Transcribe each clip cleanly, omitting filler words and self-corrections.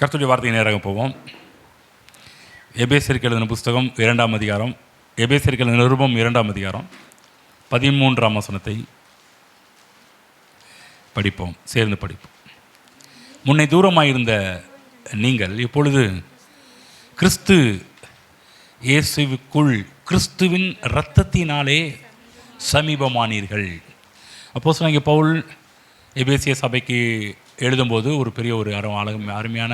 கர்த்தருடைய வார்த்தை நேராக போவோம். எபேசியருக்கு எழுதின புஸ்தகம் 2ஆம் அதிகாரம், எபேசியருக்கு எழுதின நிருபம் 2ஆம் அதிகாரம் 13ஆம் வசனத்தை படிப்போம், சேர்ந்து படிப்போம். முன்னை தூரமாயிருந்த நீங்கள் இப்பொழுது கிறிஸ்து இயேசுவுக்குள் கிறிஸ்துவின் இரத்தத்தினாலே சமீபமானீர்கள். அப்போஸ்தலனாகிய பவுல் எபேசிய சபைக்கு எழுதும்போது ஒரு பெரிய ஒரு அருமையான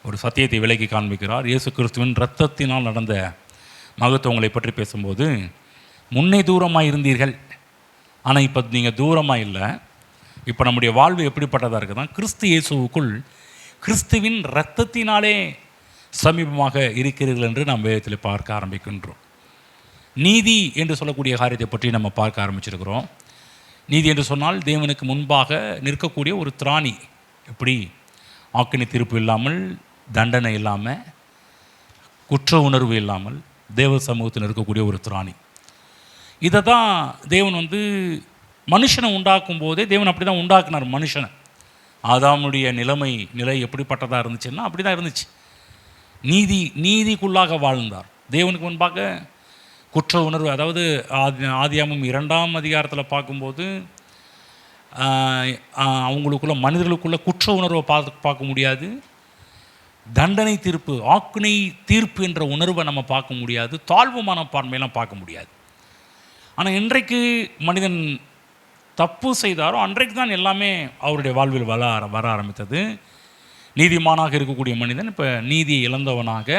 ஒரு சத்தியத்தை விலக்கி காண்பிக்கிறார். இயேசு கிறிஸ்துவின் இரத்தத்தினால் நடந்த மகத்துவங்களை பற்றி பேசும்போது, முன்னே தூரமாக இருந்தீர்கள், ஆனால் இப்போ நீங்கள் தூரமாக இல்லை. இப்போ நம்முடைய வாழ்வு எப்படிப்பட்டதாக இருக்குதான், கிறிஸ்து இயேசுவுக்குள் கிறிஸ்துவின் இரத்தத்தினாலே சமீபமாக இருக்கிறீர்கள் என்று நாம் வேதத்தில் பார்க்க ஆரம்பிக்கின்றோம். நீதி என்று சொல்லக்கூடிய காரியத்தை பற்றி நம்ம பார்க்க ஆரம்பிச்சிருக்கிறோம். நீதி என்று சொன்னால் தேவனுக்கு முன்பாக நிற்கக்கூடிய ஒரு திராணி. எப்படி ஆக்கினை தீர்ப்பு இல்லாமல், தண்டனை இல்லாமல், குற்ற உணர்வு இல்லாமல் தேவ சமூகத்தில் இருக்கக்கூடிய ஒரு திராணி. இதை தான் தேவன் மனுஷனை உண்டாக்கும் போதே தேவன் அப்படி தான் உண்டாக்குனார் மனுஷனை. ஆதாமுடைய நிலை எப்படிப்பட்டதாக இருந்துச்சுன்னா அப்படி தான் இருந்துச்சு. நீதிக்குள்ளாக வாழ்ந்தார். தேவனுக்கு முன்பாக குற்ற உணர்வு, அதாவது ஆதியாகமம் 2ஆம் அதிகாரத்தில் பார்க்கும்போது அவங்களுக்குள்ள மனிதர்களுக்குள்ள குற்ற உணர்வை பார்க்க முடியாது. தண்டனை தீர்ப்பு, ஆக்கினை தீர்ப்பு என்ற உணர்வை நம்ம பார்க்க முடியாது. தாழ்வு மனப்பான்மையெல்லாம் பார்க்க முடியாது. ஆனால் இன்றைக்கு மனிதன் தப்பு செய்தாரோ அன்றைக்கு தான் எல்லாமே அவருடைய வாழ்வில் வர ஆரம்பித்தது. நீதிமானாக இருக்கக்கூடிய மனிதன் இப்போ நீதியை இழந்தவனாக,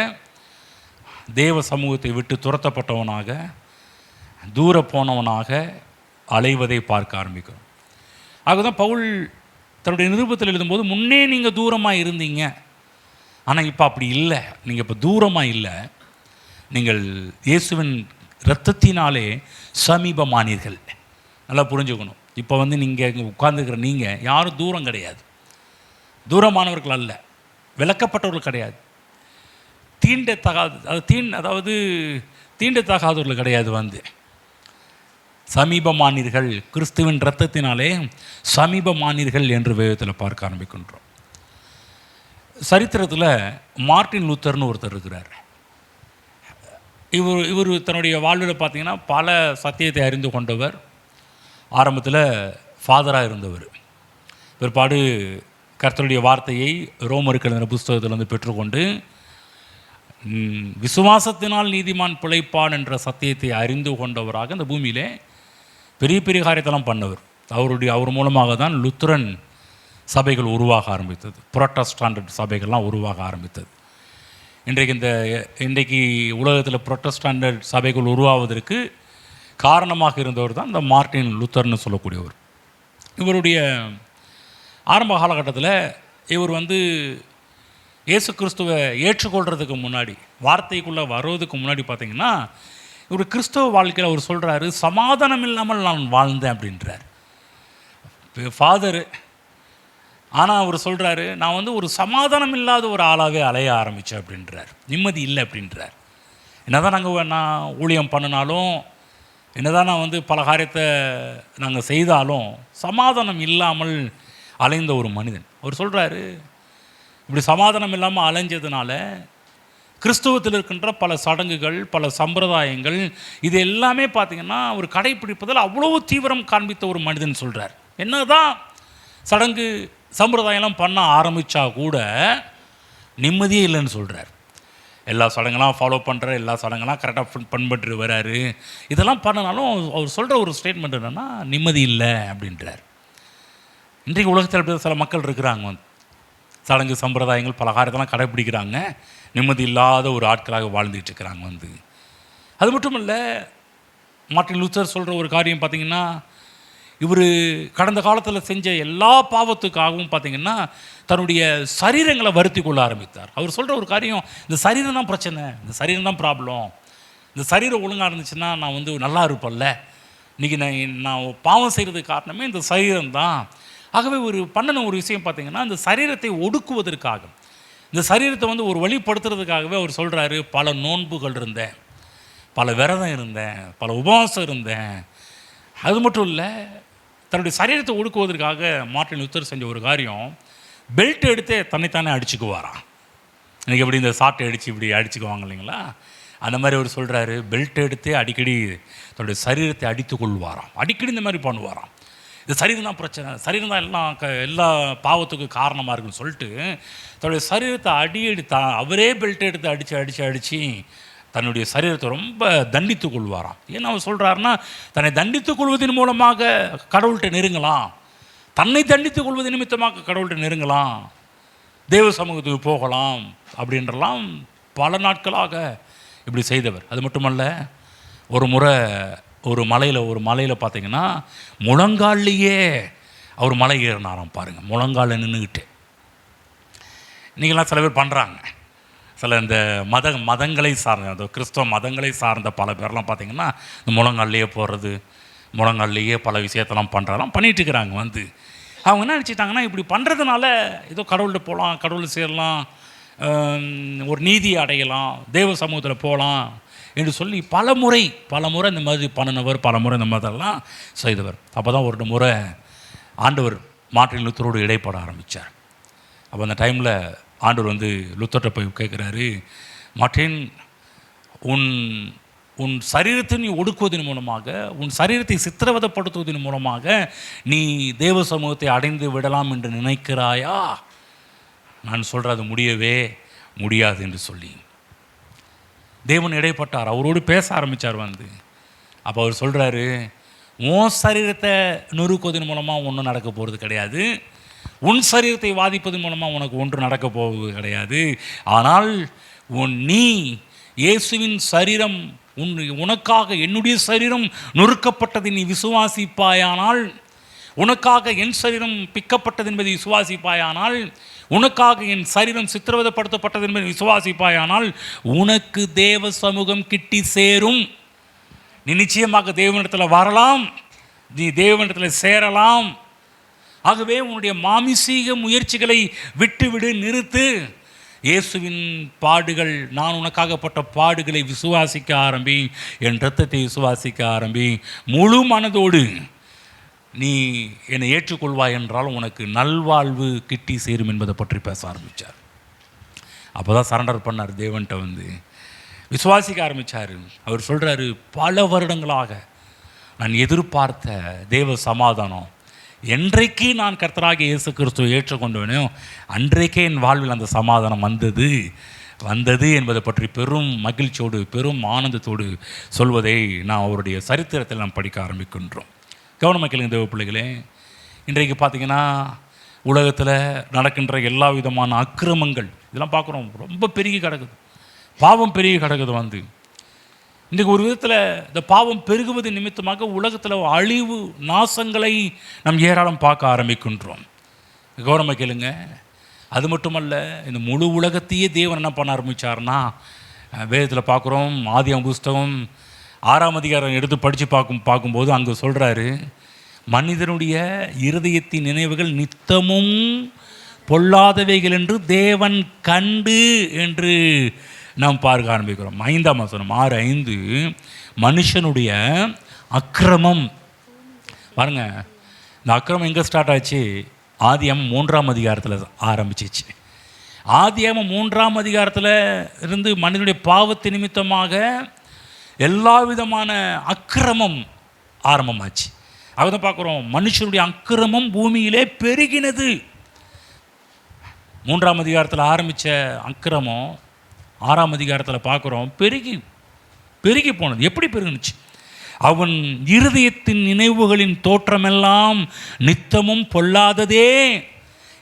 தேவ சமூகத்தை விட்டு துரத்தப்பட்டவனாக, தூர போனவனாக அலைவதை பார்க்க ஆரம்பிக்கிறோம். ஆகதான் பவுல் தன்னுடைய நிருபத்தில் எழுதும்போது, முன்னே நீங்கள் தூரமாக இருந்தீங்க, ஆனால் இப்போ அப்படி இல்லை, நீங்கள் இப்போ தூரமாக இல்லை, நீங்கள் இயேசுவின் இரத்தத்தினாலே சமீபமானீர்கள். நல்லா புரிஞ்சுக்கணும். இப்போ நீங்கள் இங்கே உட்கார்ந்துருக்கிற நீங்கள் யாரும் தூரம் கிடையாது, தூரமானவர்கள் அல்ல, விலக்கப்பட்டவர்கள் கிடையாது, தீண்டத்தகாதவர்கள் கிடையாது. சமீபமானீர்கள், கிறிஸ்துவின் இரத்தத்தினாலே சமீபமானீர்கள் என்று வேதத்தில் பார்க்க ஆரம்பிக்கின்றோம். சரித்திரத்தில் மார்ட்டின் லூத்தர்னு ஒருத்தர் இருக்கிறார். இவர் தன்னுடைய வாழ்வில் பார்த்தீங்கன்னா பல சத்தியத்தை அறிந்து கொண்டவர். ஆரம்பத்தில் ஃபாதராக இருந்தவர். பிற்பாடு கர்த்தருடைய வார்த்தையை ரோமருக்கு எழுதின புஸ்தகத்தில் பெற்றுக்கொண்டு விசுவாசத்தினால் நீதிமான் பிழைப்பான் என்ற சத்தியத்தை அறிந்து கொண்டவராக இந்த பூமியிலே பெரிய பெரிய காரியத்தெல்லாம் பண்ணவர். அவர் மூலமாக தான் லுத்ரன் சபைகள் உருவாக ஆரம்பித்தது, புரோட்டஸ்டாண்ட் சபைகள்லாம் உருவாக ஆரம்பித்தது. இன்றைக்கு உலகத்தில் புரோட்டஸ்டாண்ட் சபைகள் உருவாவதற்கு காரணமாக இருந்தவர் தான் இந்த மார்ட்டின் லூத்தர்னு சொல்லக்கூடியவர். இவருடைய ஆரம்ப காலகட்டத்தில் இவர் இயேசு கிறிஸ்துவை ஏற்றுக்கொள்கிறதுக்கு முன்னாடி, வார்த்தைக்குள்ளே வருவதுக்கு முன்னாடி பார்த்திங்கன்னா, இவர் கிறிஸ்துவ வாழ்க்கையில் அவர் சொல்கிறாரு, சமாதானம் இல்லாமல் நான் வாழ்ந்தேன் அப்படின்றார் ஃபாதரு. ஆனால் அவர் சொல்கிறாரு, நான் ஒரு சமாதானம் இல்லாத ஒரு ஆளாகவே அலைய ஆரம்பித்தேன் அப்படின்றார். நிம்மதி இல்லை அப்படின்றார். என்னதான் நான் ஊழியம் பண்ணினாலும், என்னதான் நான் பல காரியத்தை நாங்கள் செய்தாலும் சமாதானம் இல்லாமல் அலைந்த ஒரு மனிதன். அவர் சொல்கிறாரு, இப்படி சமாதானம் இல்லாமல் அலைஞ்சதுனால கிறிஸ்துவத்தில் இருக்கின்ற பல சடங்குகள், பல சம்பிரதாயங்கள், இது எல்லாமே பார்த்திங்கன்னா ஒரு கடைப்பிடிப்பதில் அவ்வளோ தீவிரம் காண்பித்த ஒரு மனிதன் சொல்கிறார். என்ன தான் சடங்கு சம்பிரதாயம்லாம் பண்ண ஆரம்பித்தா கூட நிம்மதியே இல்லைன்னு சொல்கிறார். எல்லா சடங்கெல்லாம் ஃபாலோ பண்ணுற, எல்லா சடங்கெல்லாம் கரெக்டாக பண்பட்டு வராரு. இதெல்லாம் பண்ணினாலும் அவர் சொல்கிற ஒரு ஸ்டேட்மெண்ட் என்னென்னா, நிம்மதி இல்லை அப்படின்றார். இன்றைக்கு உலகத்தில் சில மக்கள் இருக்கிறாங்க, சடங்கு சம்பிரதாயங்கள் பல காரியத்தெல்லாம் கடைப்பிடிக்கிறாங்க, நிம்மதி இல்லாத ஒரு ஆட்களாக வாழ்ந்துகிட்டு இருக்கிறாங்க. அது மட்டும் இல்லை, மார்ட்டின் லூத்தர் சொல்கிற ஒரு காரியம் பார்த்திங்கன்னா, இவர் கடந்த காலத்தில் செஞ்ச எல்லா பாவத்துக்காகவும் பார்த்திங்கன்னா தன்னுடைய சரீரங்களை வருத்தி கொள்ள ஆரம்பித்தார். அவர் சொல்கிற ஒரு காரியம், இந்த சரீரம் தான் பிரச்சனை, இந்த சரீரம் தான் ப்ராப்ளம், இந்த சரீரம் ஒழுங்காக இருந்துச்சுன்னா நான் நல்லா இருப்பேன்ல, இன்றைக்கி நான் பாவம் செய்கிறதுக்கு காரணமே இந்த சரீரம் தான். ஆகவே ஒரு பண்ணின ஒரு விஷயம் பார்த்திங்கன்னா, இந்த சரீரத்தை ஒடுக்குவதற்காக, இந்த சரீரத்தை ஒரு வழிப்படுத்துறதுக்காகவே அவர் சொல்கிறாரு, பல நோன்புகள் இருந்தேன், பல விரதம் இருந்தேன், பல உபவாசம் இருந்தேன். அது மட்டும் இல்லை, தன்னுடைய சரீரத்தை ஒடுக்குவதற்காக மார்ட்டின் லூத்தர் செஞ்ச ஒரு காரியம், பெல்ட் எடுத்து தன்னைத்தானே அடிச்சுக்குவாராம். இன்றைக்கி எப்படி இந்த சாட்டை அடித்து இப்படி அடிச்சுக்குவாங்க இல்லைங்களா, அந்த மாதிரி அவர் சொல்கிறாரு, பெல்ட் எடுத்து அடிக்கடி தன்னுடைய சரீரத்தை அடித்து கொள்வாராம். அடிக்கடி இந்த மாதிரி பண்ணுவாராம். இது சரீரம் தான் பிரச்சனை, சரீரம் தான் எல்லா பாவத்துக்கும் காரணமாக இருக்குன்னு சொல்லிட்டு தன்னுடைய சரீரத்தை அடி அவரே பெல்ட் எடுத்து அடித்து தன்னுடைய சரீரத்தை ரொம்ப தண்டித்து கொள்வாராம். ஏன்னா அவர் சொல்கிறாருன்னா, தன்னை தண்டித்துக் கொள்வதன் மூலமாக கடவுள்கிட்ட நெருங்கலாம், தன்னை தண்டித்துக் கொள்வது நிமித்தமாக கடவுள்கிட்ட நெருங்கலாம், தேவ சமூகத்துக்கு போகலாம் அப்படின்றலாம் பல நாட்களாக இப்படி செய்தவர். அது மட்டுமல்ல, ஒரு முறை ஒரு மலையில் பார்த்தீங்கன்னா முழங்கால்லையே அவர் மலை ஏறினாராம். பாருங்கள், முழங்காலில் நின்றுக்கிட்டு. இன்றைக்கெல்லாம் சில பேர் பண்ணுறாங்க, சில இந்த மதங்களை சார்ந்த, அந்த கிறிஸ்தவ மதங்களை சார்ந்த பல பேர்லாம் பார்த்திங்கன்னா இந்த முழங்கால்லையே போடுறது, முழங்கால்லையே பல விஷயத்தெல்லாம் பண்ணுறதெல்லாம் பண்ணிகிட்ருக்கிறாங்க. அவங்க என்ன நினச்சிட்டாங்கன்னா, இப்படி பண்ணுறதுனால ஏதோ கடவுள்கிட்ட போகலாம், கடவுள் சேரலாம், ஒரு நீதியை அடையலாம், தேவ சமூகத்தில் போகலாம் என்று சொல்லி பல முறை இந்த மாதிரி பண்ணினவர், பல முறை இந்த மாதிரிலாம் செய்தவர். அப்போ தான் ஒரு முறை ஆண்டவர் மார்ட்டின் லூத்தரோடு இடைப்பட ஆரம்பித்தார். அப்போ அந்த டைமில் ஆண்டவர் லூத்தர்கிட்ட போய் கேட்குறாரு, மார்ட்டின், உன் சரீரத்தை நீ ஒடுக்குவதன் மூலமாக, உன் சரீரத்தை சித்திரவதைப்படுத்துவதன் மூலமாக நீ தேவ சமூகத்தை அடைந்து விடலாம் என்று நினைக்கிறாயா? நான் சொல்கிறேன், அது முடியவே முடியாது என்று சொல்லி தேவன் இடைப்பட்டார், அவரோடு பேச ஆரம்பித்தார். அப்போ அவர் சொல்கிறாரு, உன் சரீரத்தை நொறுக்குவதன் மூலமாக ஒன்றும் நடக்க போகிறது கிடையாது, உன் சரீரத்தை வாதிப்பதன் மூலமாக உனக்கு ஒன்று நடக்க போவது கிடையாது. ஆனால் நீ இயேசுவின் சரீரம், உனக்காக என்னுடைய சரீரம் நொறுக்கப்பட்டதை நீ விசுவாசிப்பாயானால், உனக்காக என் சரீரம் பிக்கப்பட்டது என்பதை விசுவாசிப்பாயானால், உனக்காக என் சரீரம் சித்திரவதைப்படுத்தப்பட்டது என்பதை விசுவாசிப்பாயானால் உனக்கு தேவ சமூகம் கிட்டி சேரும். நீ நிச்சயமாக தேவனிடத்தில் வரலாம், நீ தேவனிடத்தில் சேரலாம். ஆகவே உன்னுடைய மாமிசீக முயற்சிகளை விட்டுவிடு, நிறுத்து. இயேசுவின் பாடுகள், நான் உனக்காகப்பட்ட பாடுகளை விசுவாசிக்க ஆரம்பி, என் இரத்தத்தை விசுவாசிக்க ஆரம்பி, முழு மனதோடு நீ என்னை ஏற்றுக்கொள்வாய் என்றால் உனக்கு நல்வாழ்வு கிட்டி சேரும் என்பதை பற்றி பேச ஆரம்பித்தார். அப்போ தான் சரண்டர் பண்ணார், தேவன்கிட்ட விசுவாசிக்க ஆரம்பித்தார். அவர் சொல்கிறாரு, பல வருடங்களாக நான் எதிர்பார்த்த தேவ சமாதானம் என்றைக்கு நான் கர்த்தராகிய இயேசு கிறிஸ்துவை ஏற்றுக்கொண்டவனோ அன்றைக்கே என் வாழ்வில் அந்த சமாதானம் வந்தது என்பதை பற்றி பெரும் மகிழ்ச்சியோடு, பெரும் ஆனந்தத்தோடு சொல்வதை நான் அவருடைய சரித்திரத்தில் நாம் படிக்க ஆரம்பிக்கின்றோம். கவனமாக கேளுங்க தேவ பிள்ளைகளே, இன்றைக்கு பார்த்திங்கன்னா உலகத்தில் நடக்கின்ற எல்லா விதமான அக்கிரமங்கள் இதெல்லாம் பார்க்குறோம், ரொம்ப பெருகி கிடக்குது, பாவம் பெருகி கிடக்குது. இன்றைக்கு ஒரு விதத்தில் இந்த பாவம் பெருகுவது நிமித்தமாக உலகத்தில் அழிவு நாசங்களை நம் ஏராளம் பார்க்க ஆரம்பிக்கின்றோம். கவனமாக கேளுங்க. அது மட்டுமல்ல, இந்த முழு உலகத்தையே தேவன் என்ன பண்ண ஆரம்பித்தார்னா, வேதத்தில் பார்க்குறோம், ஆதியாகம புஸ்தகம் 6ஆம் அதிகாரம் எடுத்து படித்து பார்க்கும்போது அங்கே சொல்கிறாரு, மனிதனுடைய இருதயத்தின் நினைவுகள் நித்தமும் பொல்லாதவைகள் என்று தேவன் கண்டு என்று நாம் பார்க்க ஆரம்பிக்கிறோம். 5ஆம் வசனம் 6:5, மனுஷனுடைய அக்கிரமம். பாருங்க, இந்த அக்கிரமம் எங்கே ஸ்டார்ட் ஆச்சு? ஆதியாகமம் 3ஆம் அதிகாரத்தில் ஆரம்பிச்சிச்சு. ஆதியாகமம் 3ஆம் அதிகாரத்தில் இருந்து மனிதனுடைய பாவத்து நிமித்தமாக எல்லா விதமான அக்கிரமம் ஆரம்பமாச்சு. அதை பார்க்குறோம், மனுஷனுடைய அக்கிரமம் பூமியிலே பெருகினது. 3ஆம் அதிகாரத்தில் ஆரம்பித்த அக்கிரமம் 6ஆம் அதிகாரத்தில் பார்க்குறோம் பெருகி போனது. எப்படி பெருகுனுச்சு? அவன் இருதயத்தின் நினைவுகளின் தோற்றமெல்லாம் நித்தமும் பொல்லாததே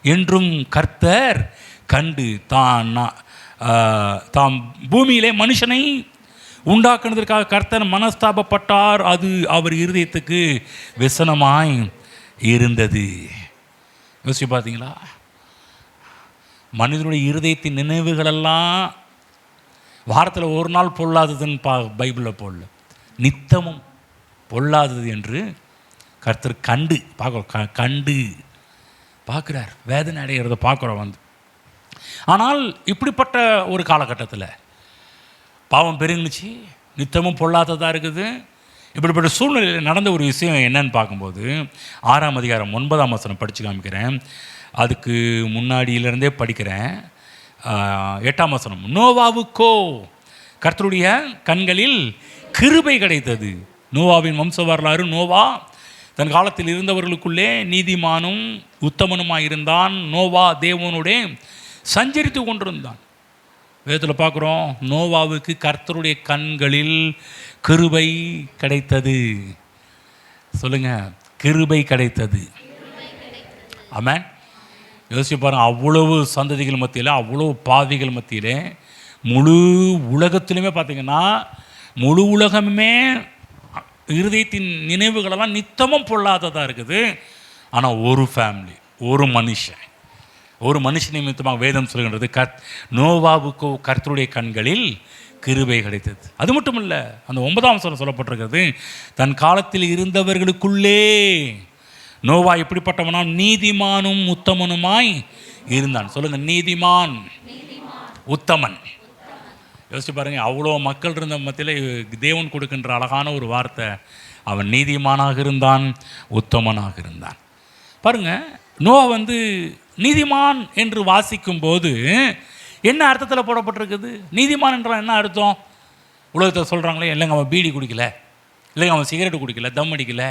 என்றும் கர்த்தர் கண்டு தாம் பூமியிலே மனுஷனை உண்டாக்குனதற்காக கர்த்தர் மனஸ்தாபப்பட்டார், அது அவர் இருதயத்துக்கு விசனமாய் இருந்தது. யோசிச்சு பார்த்தீங்களா? மனிதனுடைய இருதயத்தின் நினைவுகளெல்லாம் வாரத்தில் ஒரு நாள் பொல்லாததுன்னு பைபிளில் போடல, நித்தமும் பொல்லாதது என்று கர்த்தர் கண்டு பார்க்குறார், வேதனை அடைகிறத பார்க்குறோம். ஆனால் இப்படிப்பட்ட ஒரு காலகட்டத்தில் பாவம் பெருங்குச்சு, நித்தமும் பொல்லாததாக இருக்குது. இப்படிப்பட்ட சூழ்நிலையில் நடந்த ஒரு விஷயம் என்னன்னு பார்க்கும்போது 6ஆம் அதிகாரம் 9ஆம் வசனம் படித்து காமிக்கிறேன். அதுக்கு முன்னாடியிலேருந்தே படிக்கிறேன். 8ஆம் வசனம், நோவாவுக்கோ கர்த்தருடைய கண்களில் கிருபை கிடைத்தது. நோவாவின் வம்ச வரலாறு. நோவா தன் காலத்தில் இருந்தவர்களுக்குள்ளே நீதிமானும் உத்தமனுமாய் இருந்தான். நோவா தேவனோட சஞ்சரித்து கொண்டிருந்தான். வேதத்தில் பார்க்குறோம், நோவாவுக்கு கர்த்தருடைய கண்களில் கிருபை கிடைத்தது. சொல்லுங்க, கிருபை கிடைத்தது. ஆமென். யோசிச்சு பாருங்க, அவ்வளவு சந்ததிகள் மத்தியில், அவ்வளவு பாவிகள் மத்தியில், முழு உலகத்திலுமே பார்த்தீங்கன்னா முழு உலகமே இருதயத்தின் நினைவுகளெல்லாம் நித்தமும் பொல்லாததாக இருக்குது. ஆனால் ஒரு ஃபேமிலி, ஒரு மனுஷன் நிமித்தமாக வேதம் சொல்கின்றது, நோவாவுக்கு கர்த்தருடைய கண்களில் கிருபை கிடைத்தது. அது மட்டும் இல்லை, அந்த 9ஆம் வசனம் சொல்லப்பட்டிருக்கிறது, தன் காலத்தில் இருந்தவர்களுக்குள்ளே நோவா எப்படிப்பட்டவனா, நீதிமானும் உத்தமனுமாய் இருந்தான். சொல்லுங்க, நீதிமான் உத்தமன். யோசிச்சு பாருங்க, அவ்வளோ மக்கள் இருந்த மத்தியில் தேவன் கொடுக்கின்ற அழகான ஒரு வார்த்தை, அவன் நீதிமானாக இருந்தான், உத்தமனாக இருந்தான். பாருங்க, நோவா நீதிமான் என்று வாசிக்கும் போது என்ன அர்த்தத்தில் போடப்பட்டிருக்குது? நீதிமான் என்றால் என்ன அர்த்தம்? உலகத்தை சொல்கிறாங்களே, இல்லைங்க அவன் பீடி குடிக்கல, இல்லைங்க அவன் சிகரெட்டு குடிக்கல, தம் அடிக்கல,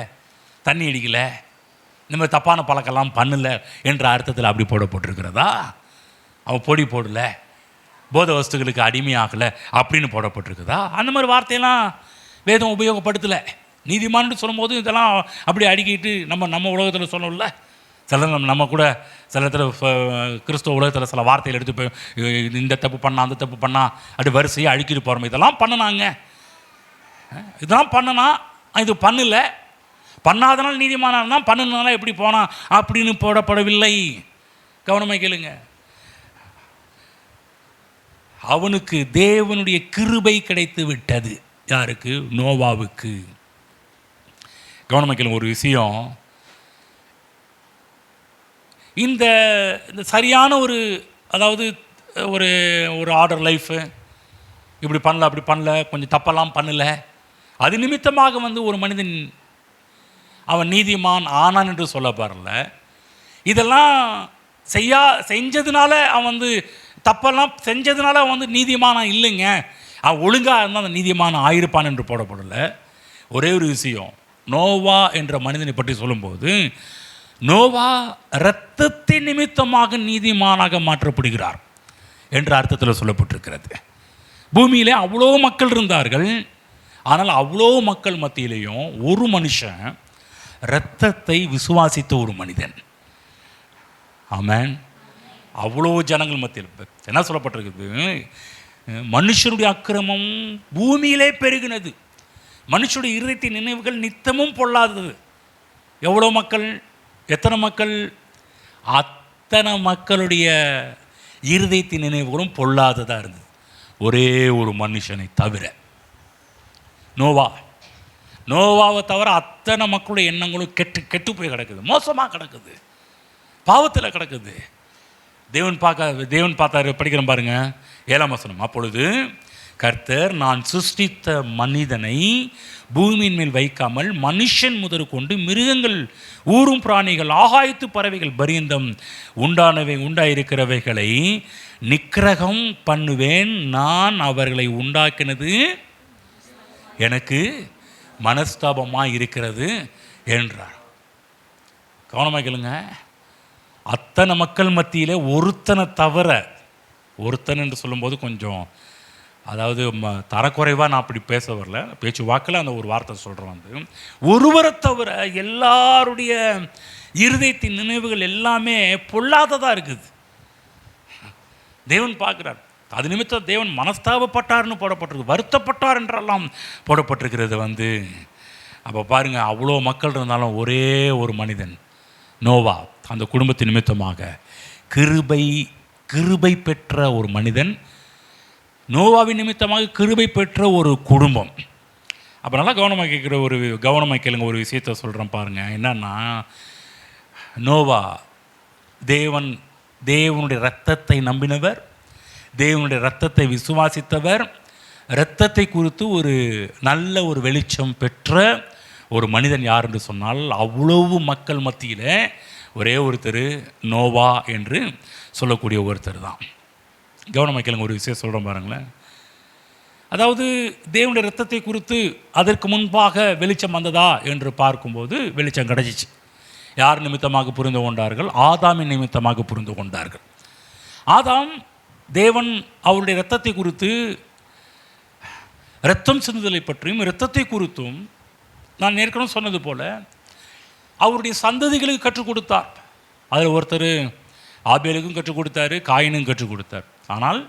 தண்ணி அடிக்கலை, இந்த மாதிரி தப்பான பழக்கெல்லாம் பண்ணலை என்ற அர்த்தத்தில் அப்படி போடப்பட்டிருக்கிறதா? அவன் பொடி போடலை, போத வஸ்துகளுக்கு அடிமையாகலை அப்படின்னு போடப்பட்டிருக்குதா? அந்த மாதிரி வார்த்தையெல்லாம் வேதம் உபயோகப்படுத்தலை. நீதிமான்னு சொல்லும்போது இதெல்லாம் அப்படி அடிக்கிட்டு நம்ம உலகத்தில் சொல்லணும்ல. சில நம்ம கூட சில இடத்துல கிறிஸ்துவ உலகத்தில் சில வார்த்தைகள் எடுத்து போய் இந்த தப்பு பண்ணா, அந்த தப்பு பண்ணா, அப்படி வரிசையாக அழிக்கிட்டு போகிறோம். இதெல்லாம் பண்ணனாங்க, இதெல்லாம் பண்ணனா, இது பண்ணலை, பண்ணாதனால நீதிமானா தான், பண்ணுனால எப்படி போனான் அப்படின்னு போடப்படவில்லை. கவனமாக கேளுங்க, அவனுக்கு தேவனுடைய கிருபை கிடைத்து விட்டது. யாருக்கு? நோவாவுக்கு. கவனமாக கேளுங்க, ஒரு விஷயம், இந்த சரியான ஒரு, அதாவது ஒரு ஒரு ஆர்டர் லைஃபு, இப்படி பண்ணல அப்படி பண்ணல, கொஞ்சம் தப்பெல்லாம் பண்ணலை, அது நிமித்தமாக ஒரு மனிதன் அவன் நீதிமான் ஆனான் என்று சொல்ல பாருல. இதெல்லாம் செஞ்சதுனால அவன் தப்பெல்லாம் செஞ்சதுனால அவன் நீதிமானா இல்லைங்க, அவன் ஒழுங்காக இருந்தால் அந்த நீதிமான் ஆயிருப்பான் என்று போடப்படலை. ஒரே ஒரு விஷயம், நோவா என்ற மனிதனை பற்றி சொல்லும்போது, நோவா இரத்தத்தின் நிமித்தமாக நீதிமானாக மாற்றப்படுகிறார் என்ற அர்த்தத்தில் சொல்லப்பட்டிருக்கிறது. பூமியிலே அவ்வளோ மக்கள் இருந்தார்கள், ஆனால் அவ்வளோ மக்கள் மத்தியிலேயும் ஒரு மனுஷன் இரத்தத்தை விசுவாசித்த ஒரு மனிதன். ஆமென். அவ்வளோ ஜனங்கள் மத்தியில் என்ன சொல்லப்பட்டிருக்குது? மனுஷனுடைய அக்கிரமம் பூமியிலே பெருகினது, மனுஷனுடைய இருதயத்தின் நினைவுகள் நித்தமும் பொல்லாதது. எவ்வளோ மக்கள், எத்தனை மக்கள்? அத்தனை மக்களுடைய இருதயத்தின் நினைவுகளும் பொல்லாததாக இருந்தது, ஒரே ஒரு மனுஷனை தவிர. நோவாவை தவிர அத்தனை மக்களுடைய எண்ணங்களும் கெட்டு போய் கிடக்குது, மோசமாக கிடக்குது, பாவத்தில் கிடக்குது. தேவன் பார்த்தாரு. படிக்கிறோம் பாருங்க, 7ஆம் வசனம், அப்பொழுது கர்த்தர், நான் சிருஷ்டித்த மனிதனை பூமியின் மேல் வைக்காமல் மனுஷன் முதல் கொண்டு மிருகங்கள், ஊரும் பிராணிகள், ஆகாயத்து பறவைகள் பரியந்தம் உண்டாயிருக்கிறவைகளை நிக்கிரகம் பண்ணுவேன், நான் அவர்களை உண்டாக்கினது எனக்கு மனஸ்தாபமாக இருக்கிறது என்றார். கவனமாக கேளுங்க, அத்தனை மக்கள் மத்தியில் ஒருத்தனை தவிர, ஒருத்தன் என்று சொல்லும்போது கொஞ்சம், அதாவது தரக்குறைவாக நான் அப்படி பேச வரல, பேச்சு வாக்கில் அந்த ஒரு வார்த்தை சொல்கிறேன். ஒருவரை தவிர எல்லாருடைய இருதயத்தின் நினைவுகள் எல்லாமே பொல்லாததாக இருக்குது. தேவன் பார்க்குறார். அது நிமித்தம் தேவன் மனஸ்தாபப்பட்டார்னு போடப்பட்டிருக்கு, வருத்தப்பட்டார் என்றெல்லாம் போடப்பட்டிருக்கிறது. அப்போ பாருங்கள், அவ்வளோ மக்கள் இருந்தாலும் ஒரே ஒரு மனிதன் நோவா, அந்த குடும்பத்தின் நிமித்தமாக கிருபை பெற்ற ஒரு மனிதன், நோவாவின் நிமித்தமாக கிருபை பெற்ற ஒரு குடும்பம். அப்போ நல்லா கவனமாக கேளுங்க, ஒரு விஷயத்தை சொல்கிறேன் பாருங்கள். என்னன்னா, நோவா தேவனுடைய இரத்தத்தை நம்பினவர், தேவனுடைய இரத்தத்தை விசுவாசித்தவர், இரத்தத்தை குறித்து ஒரு நல்ல ஒரு வெளிச்சம் பெற்ற ஒரு மனிதன் யார் என்று சொன்னால், அவ்வளவு மக்கள் மத்தியில் ஒரே ஒருத்தர் நோவா என்று சொல்லக்கூடிய ஒருத்தர் தான். கவனமாக கேளுங்க, ஒரு விஷயம் சொல்கிறோம் பாருங்களேன். அதாவது தேவனுடைய இரத்தத்தை குறித்து அதற்கு முன்பாக வெளிச்சம் வந்ததா என்று பார்க்கும்போது வெளிச்சம் கிடைச்சிச்சு. யார் நிமித்தமாக புரிந்து கொண்டார்கள்? ஆதாமின் நிமித்தமாக புரிந்து கொண்டார்கள். ஆதாம் தேவன் அவருடைய இரத்தத்தை குறித்து, இரத்தம் சிந்துதலை பற்றியும் இரத்தத்தை குறித்தும் நான் ஏற்கனவே சொன்னது போல அவருடைய சந்ததிகளுக்கு கற்றுக் கொடுத்தார். அதில் ஒருத்தர் ஆபேலுக்கும் கற்றுக் கொடுத்தாரு, காயினும் கற்றுக் கொடுத்தார். ஆனால்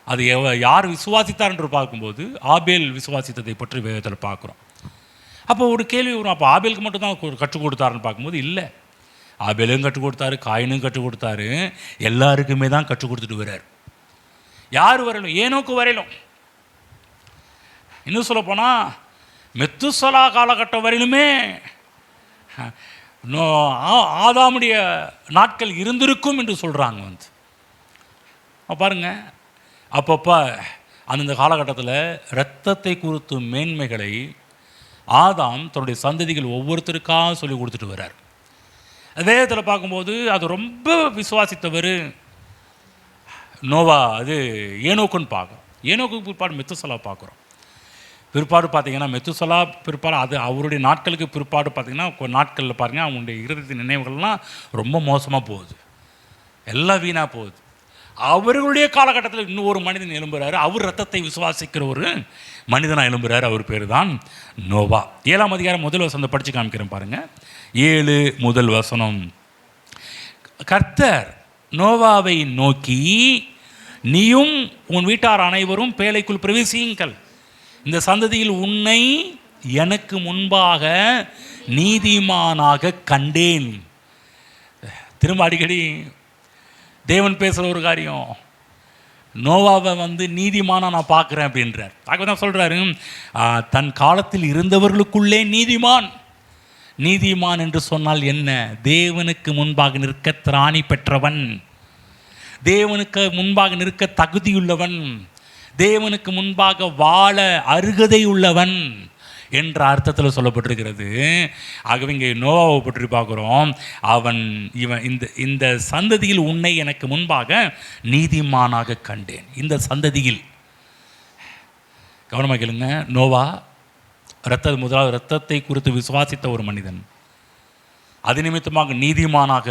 அது யார் விசுவாசித்தார் என்று பார்க்கும்போது ஆபேல் விசுவாசித்ததை பற்றி வேதத்தில் பார்க்குறோம். அப்போ ஒரு கேள்வி வரும், அப்போ ஆபேலுக்கு மட்டும்தான் கற்றுக் கொடுத்தாருன்னு பார்க்கும்போது இல்லை, ஆபேலும் கற்றுக் கொடுத்தாரு, காயினும் கற்றுக் கொடுத்தாரு, எல்லாருக்குமே தான் கற்றுக் கொடுத்துட்டு வர்றார். யார் வரையிலும்? ஏனோக்கு வரையிலும். இன்னும் சொல்ல போனால் மெத்துசலா காலகட்டம் வரையிலுமே ஆதாமுடைய நாட்கள் இருந்திருக்கும் என்று சொல்கிறாங்க. பாருங்கள், அப்பப்போ அந்தந்த காலகட்டத்தில் இரத்தத்தை குறித்து மேன்மைகளை ஆதாம் தன்னுடைய சந்ததிகள் ஒவ்வொருத்தருக்காக சொல்லி கொடுத்துட்டு வர்றார். வேதத்தில் பார்க்கும்போது அது ரொம்ப விசுவாசித்தவர் நோவா, அது ஏனோக்குன்னு பார்க்குறோம். ஏனோக்கு பிற்பாடு மெத்துசலா பார்க்குறோம். பிற்பாடு பார்த்திங்கன்னா மெத்துசலா பிற்பாடு அது அவருடைய நாட்களுக்கு பிற்பாடு பார்த்திங்கன்னா நாட்களில் பாருங்கள் அவங்களுடைய இருதயத்தின் நினைவுகள்லாம் ரொம்ப மோசமாக போகுது, எல்லாம் வீணாக போகுது. அவர்களுடைய காலகட்டத்தில் இன்னும் ஒரு மனிதன் எழும்புறாரு, அவர் ரத்தத்தை விசுவாசிக்கிற ஒரு மனிதனாக எழும்புறாரு, அவர் பேர் தான் நோவா. 7ஆம் அதிகாரம் முதல் வசனம் படித்து காமிக்கிறேன் பாருங்கள். 7 முதல் வசனம். கர்த்தர் நோவாவை நோக்கி, நீயும் உன் வீட்டார் அனைவரும் பேழைக்குள் பிரவேசியுங்கள், இந்த சந்ததியில் உன்னை எனக்கு முன்பாக நீதிமானாக கண்டேன். திரும்ப அடிக்கடி தேவன் பேசுகிற ஒரு காரியம், நோவாவை நீதிமானாக நான் பார்க்குறேன் அப்படின்றார். ஆக தான் சொல்கிறாரு, தன் காலத்தில் இருந்தவர்களுக்குள்ளே நீதிமான். நீதிமான் என்று சொன்னால் என்ன? தேவனுக்கு முன்பாக நிற்க திராணி பெற்றவன், தேவனுக்கு முன்பாக நிற்க தகுதியுள்ளவன், தேவனுக்கு முன்பாக வாழ அருகதை உள்ளவன் என்ற அர்த்தத்தில் சொல்லப்பட்டிருக்கிறது. ஆகவே இங்கே நோவாவை பற்றி பார்க்குறோம். இவன் இந்த சந்ததியில் உன்னை எனக்கு முன்பாக நீதிமானாக கண்டேன். இந்த சந்ததியில் கவனமாக கேளுங்க, நோவா முதலாவது இரத்தத்தை குறித்து விசுவாசித்த ஒரு மனிதன், அது நிமித்தமாக நீதிமானாக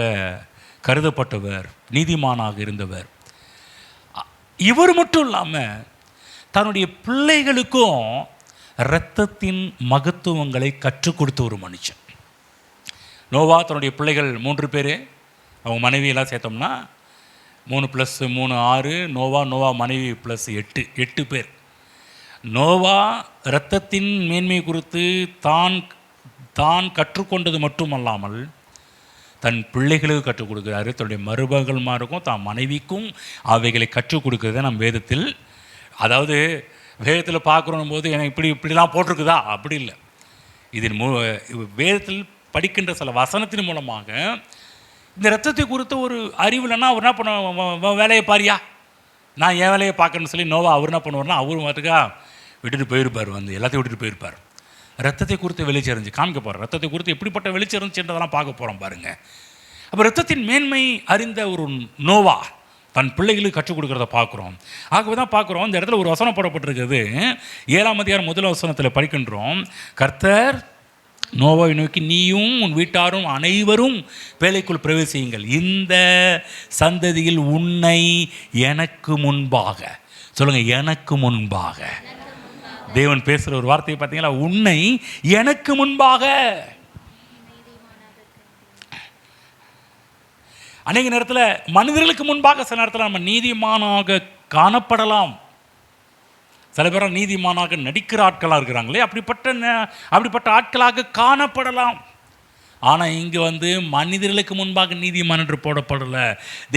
கருதப்பட்டவர், நீதிமானாக இருந்தவர். இவர் மட்டும் இல்லாமல் தன்னுடைய பிள்ளைகளுக்கும் இரத்தத்தின் மகத்துவங்களை கற்றுக் கொடுத்த ஒரு மனுஷன். நோவா தன்னுடைய பிள்ளைகள் 3 பேர், அவங்க மனைவியெல்லாம் சேர்த்தோம்னா 3 + 3 6, நோவா மனைவி +8 8 பேர். நோவா இரத்தத்தின் மேன்மை குறித்து தான் கற்றுக்கொண்டது மட்டுமல்லாமல் தன் பிள்ளைகளுக்கு கற்றுக் கொடுக்குறாரு, தன்னுடைய மருமகள்மாருக்கும் தான் மனைவிக்கும் அவைகளை கற்றுக் கொடுக்குறத நம் வேதத்தில், அதாவது வேதத்தில் பார்க்குறோம் போது எனக்கு இப்படிலாம் போட்டிருக்குதா அப்படி இல்லை. இதன் வேதத்தில் படிக்கின்ற சில வசனத்தின் மூலமாக இந்த இரத்தத்தை குறித்த ஒரு அறிவு இல்லைன்னா அவர் என்ன பண்ண, வேலையை பாரியா, நான் என் வேலையை பார்க்கணும்னு சொல்லி நோவா அவர் என்ன பண்ணுவார்னா அவர் மட்டுக்கா விட்டுட்டு போயிருப்பார், எல்லாத்தையும் விட்டுட்டு போயிருப்பார். ரத்தத்தை குறித்து வெளிச்சறிஞ்சு காமிக்க போகிறோம். ரத்தத்தை குறித்து எப்படிப்பட்ட வெளிச்சறிஞ்சுன்றதெல்லாம் பார்க்க போகிறோம் பாருங்கள். அப்போ ரத்தத்தின் மேன்மை அறிந்த ஒரு நோவா தன் பிள்ளைகளுக்கு கற்றுக் கொடுக்குறத பார்க்குறோம். ஆகவே தான் பார்க்குறோம், இந்த இடத்துல ஒரு வசனம் போடப்பட்டிருக்கிறது. 7ஆம் அதிகாரம் முதல் வசனத்தில் படிக்கின்றோம். கர்த்தர் நோவாவை நோக்கி, நீயும் உன் வீட்டாரும் அனைவரும் பேழைக்குள் பிரவேசியுங்கள், இந்த சந்ததியில் உன்னை எனக்கு முன்பாக, சொல்லுங்கள், எனக்கு முன்பாக. தேவன் பேசுகிற ஒரு வார்த்தையை பார்த்தீங்களா, உன்னை எனக்கு முன்பாக. அநேக நேரத்தில் மனிதர்களுக்கு முன்பாக சில நேரத்தில் நம்ம நீதிமானாக காணப்படலாம். சில பேர் நீதிமானாக நடிக்கிற ஆட்களாக இருக்கிறாங்களே, அப்படிப்பட்ட ஆட்களாக காணப்படலாம். ஆனால் இங்கே மனிதர்களுக்கு முன்பாக நீதிமான் என்று போடப்படலை.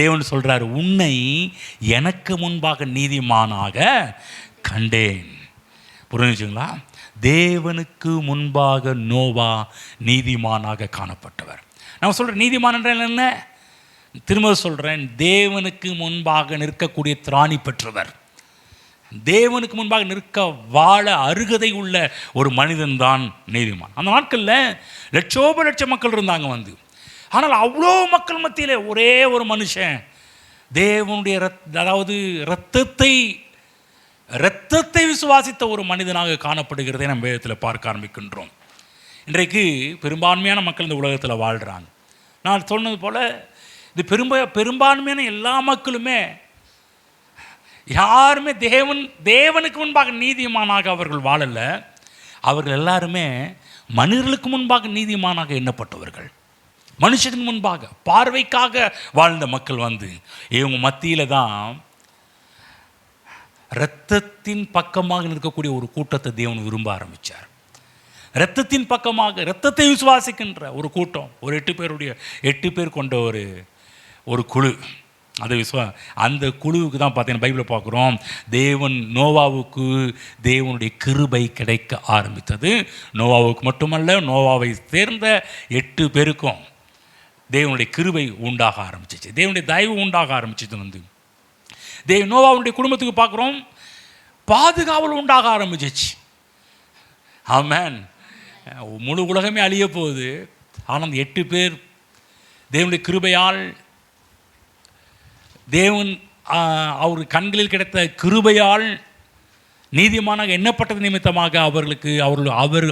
தேவன் சொல்கிறார், உன்னை எனக்கு முன்பாக நீதிமானாக கண்டேன். புரிஞ்சுங்களா? தேவனுக்கு முன்பாக நோவா நீதிமானாக காணப்பட்டவர். நான் சொல்கிறேன், நீதிமான் என்றால் என்ன? திரும்ப சொல்கிறேன், தேவனுக்கு முன்பாக நிற்கக்கூடிய திராணி பெற்றவர், தேவனுக்கு முன்பாக நிற்க வாழ அருகதை உள்ள ஒரு மனிதன் தான் நீதிமான். அந்த நாட்களில் லட்சோப லட்சம் மக்கள் இருந்தாங்க. ஆனால் அவ்வளோ மக்கள் மத்தியில் ஒரே ஒரு மனுஷன் தேவனுடைய அதாவது இரத்தத்தை விசுவாசித்த ஒரு மனிதனாக காணப்படுகிறதை நம்ம வேதத்தில் பார்க்க ஆரம்பிக்கின்றோம். இன்றைக்கு பெரும்பான்மையான மக்கள் இந்த உலகத்தில் வாழ்கிறாங்க. நான் சொன்னது போல் இது பெரும்பான்மையான எல்லா மக்களுமே யாருமே தேவனுக்கு முன்பாக நீதிமானாக அவர்கள் வாழலை. அவர்கள் எல்லாருமே மனிதர்களுக்கு முன்பாக நீதிமானாக எண்ணப்பட்டவர்கள். மனுஷனுக்கு முன்பாக பார்வைக்காக வாழ்ந்த மக்கள் இவங்க மத்தியில் தான் இரத்தத்தின் பக்கமாக இருக்கக்கூடிய ஒரு கூட்டத்தை தேவன் விரும்ப ஆரம்பித்தார். இரத்தத்தின் பக்கமாக இரத்தத்தை விசுவாசிக்கின்ற ஒரு கூட்டம், ஒரு 8 பேர் கொண்ட ஒரு குழு. அந்த குழுவுக்கு தான் பார்த்தீங்கன்னா பைபிளை பார்க்குறோம், நோவாவுக்கு தேவனுடைய கிருபை கிடைக்க ஆரம்பித்தது. நோவாவுக்கு மட்டுமல்ல, நோவாவை சேர்ந்த 8 பேருக்கும் தேவனுடைய கிருபை உண்டாக ஆரம்பிச்சிச்சு, தேவனுடைய தயவு உண்டாக ஆரம்பிச்சது. நோவாவுடைய குடும்பத்துக்கு பார்க்குறோம், பாதுகாவல் உண்டாக ஆரம்பிச்சிச்சு. ஆமென். முழு உலகமே அழிய போகுது. ஆனால் அந்த 8 பேர் தேவனுடைய கிருபையால், தேவன் அவர் கண்களில் கிடைத்த கிருபையால் நீதிமானாக எண்ணப்பட்டது நிமித்தமாக அவர்கள்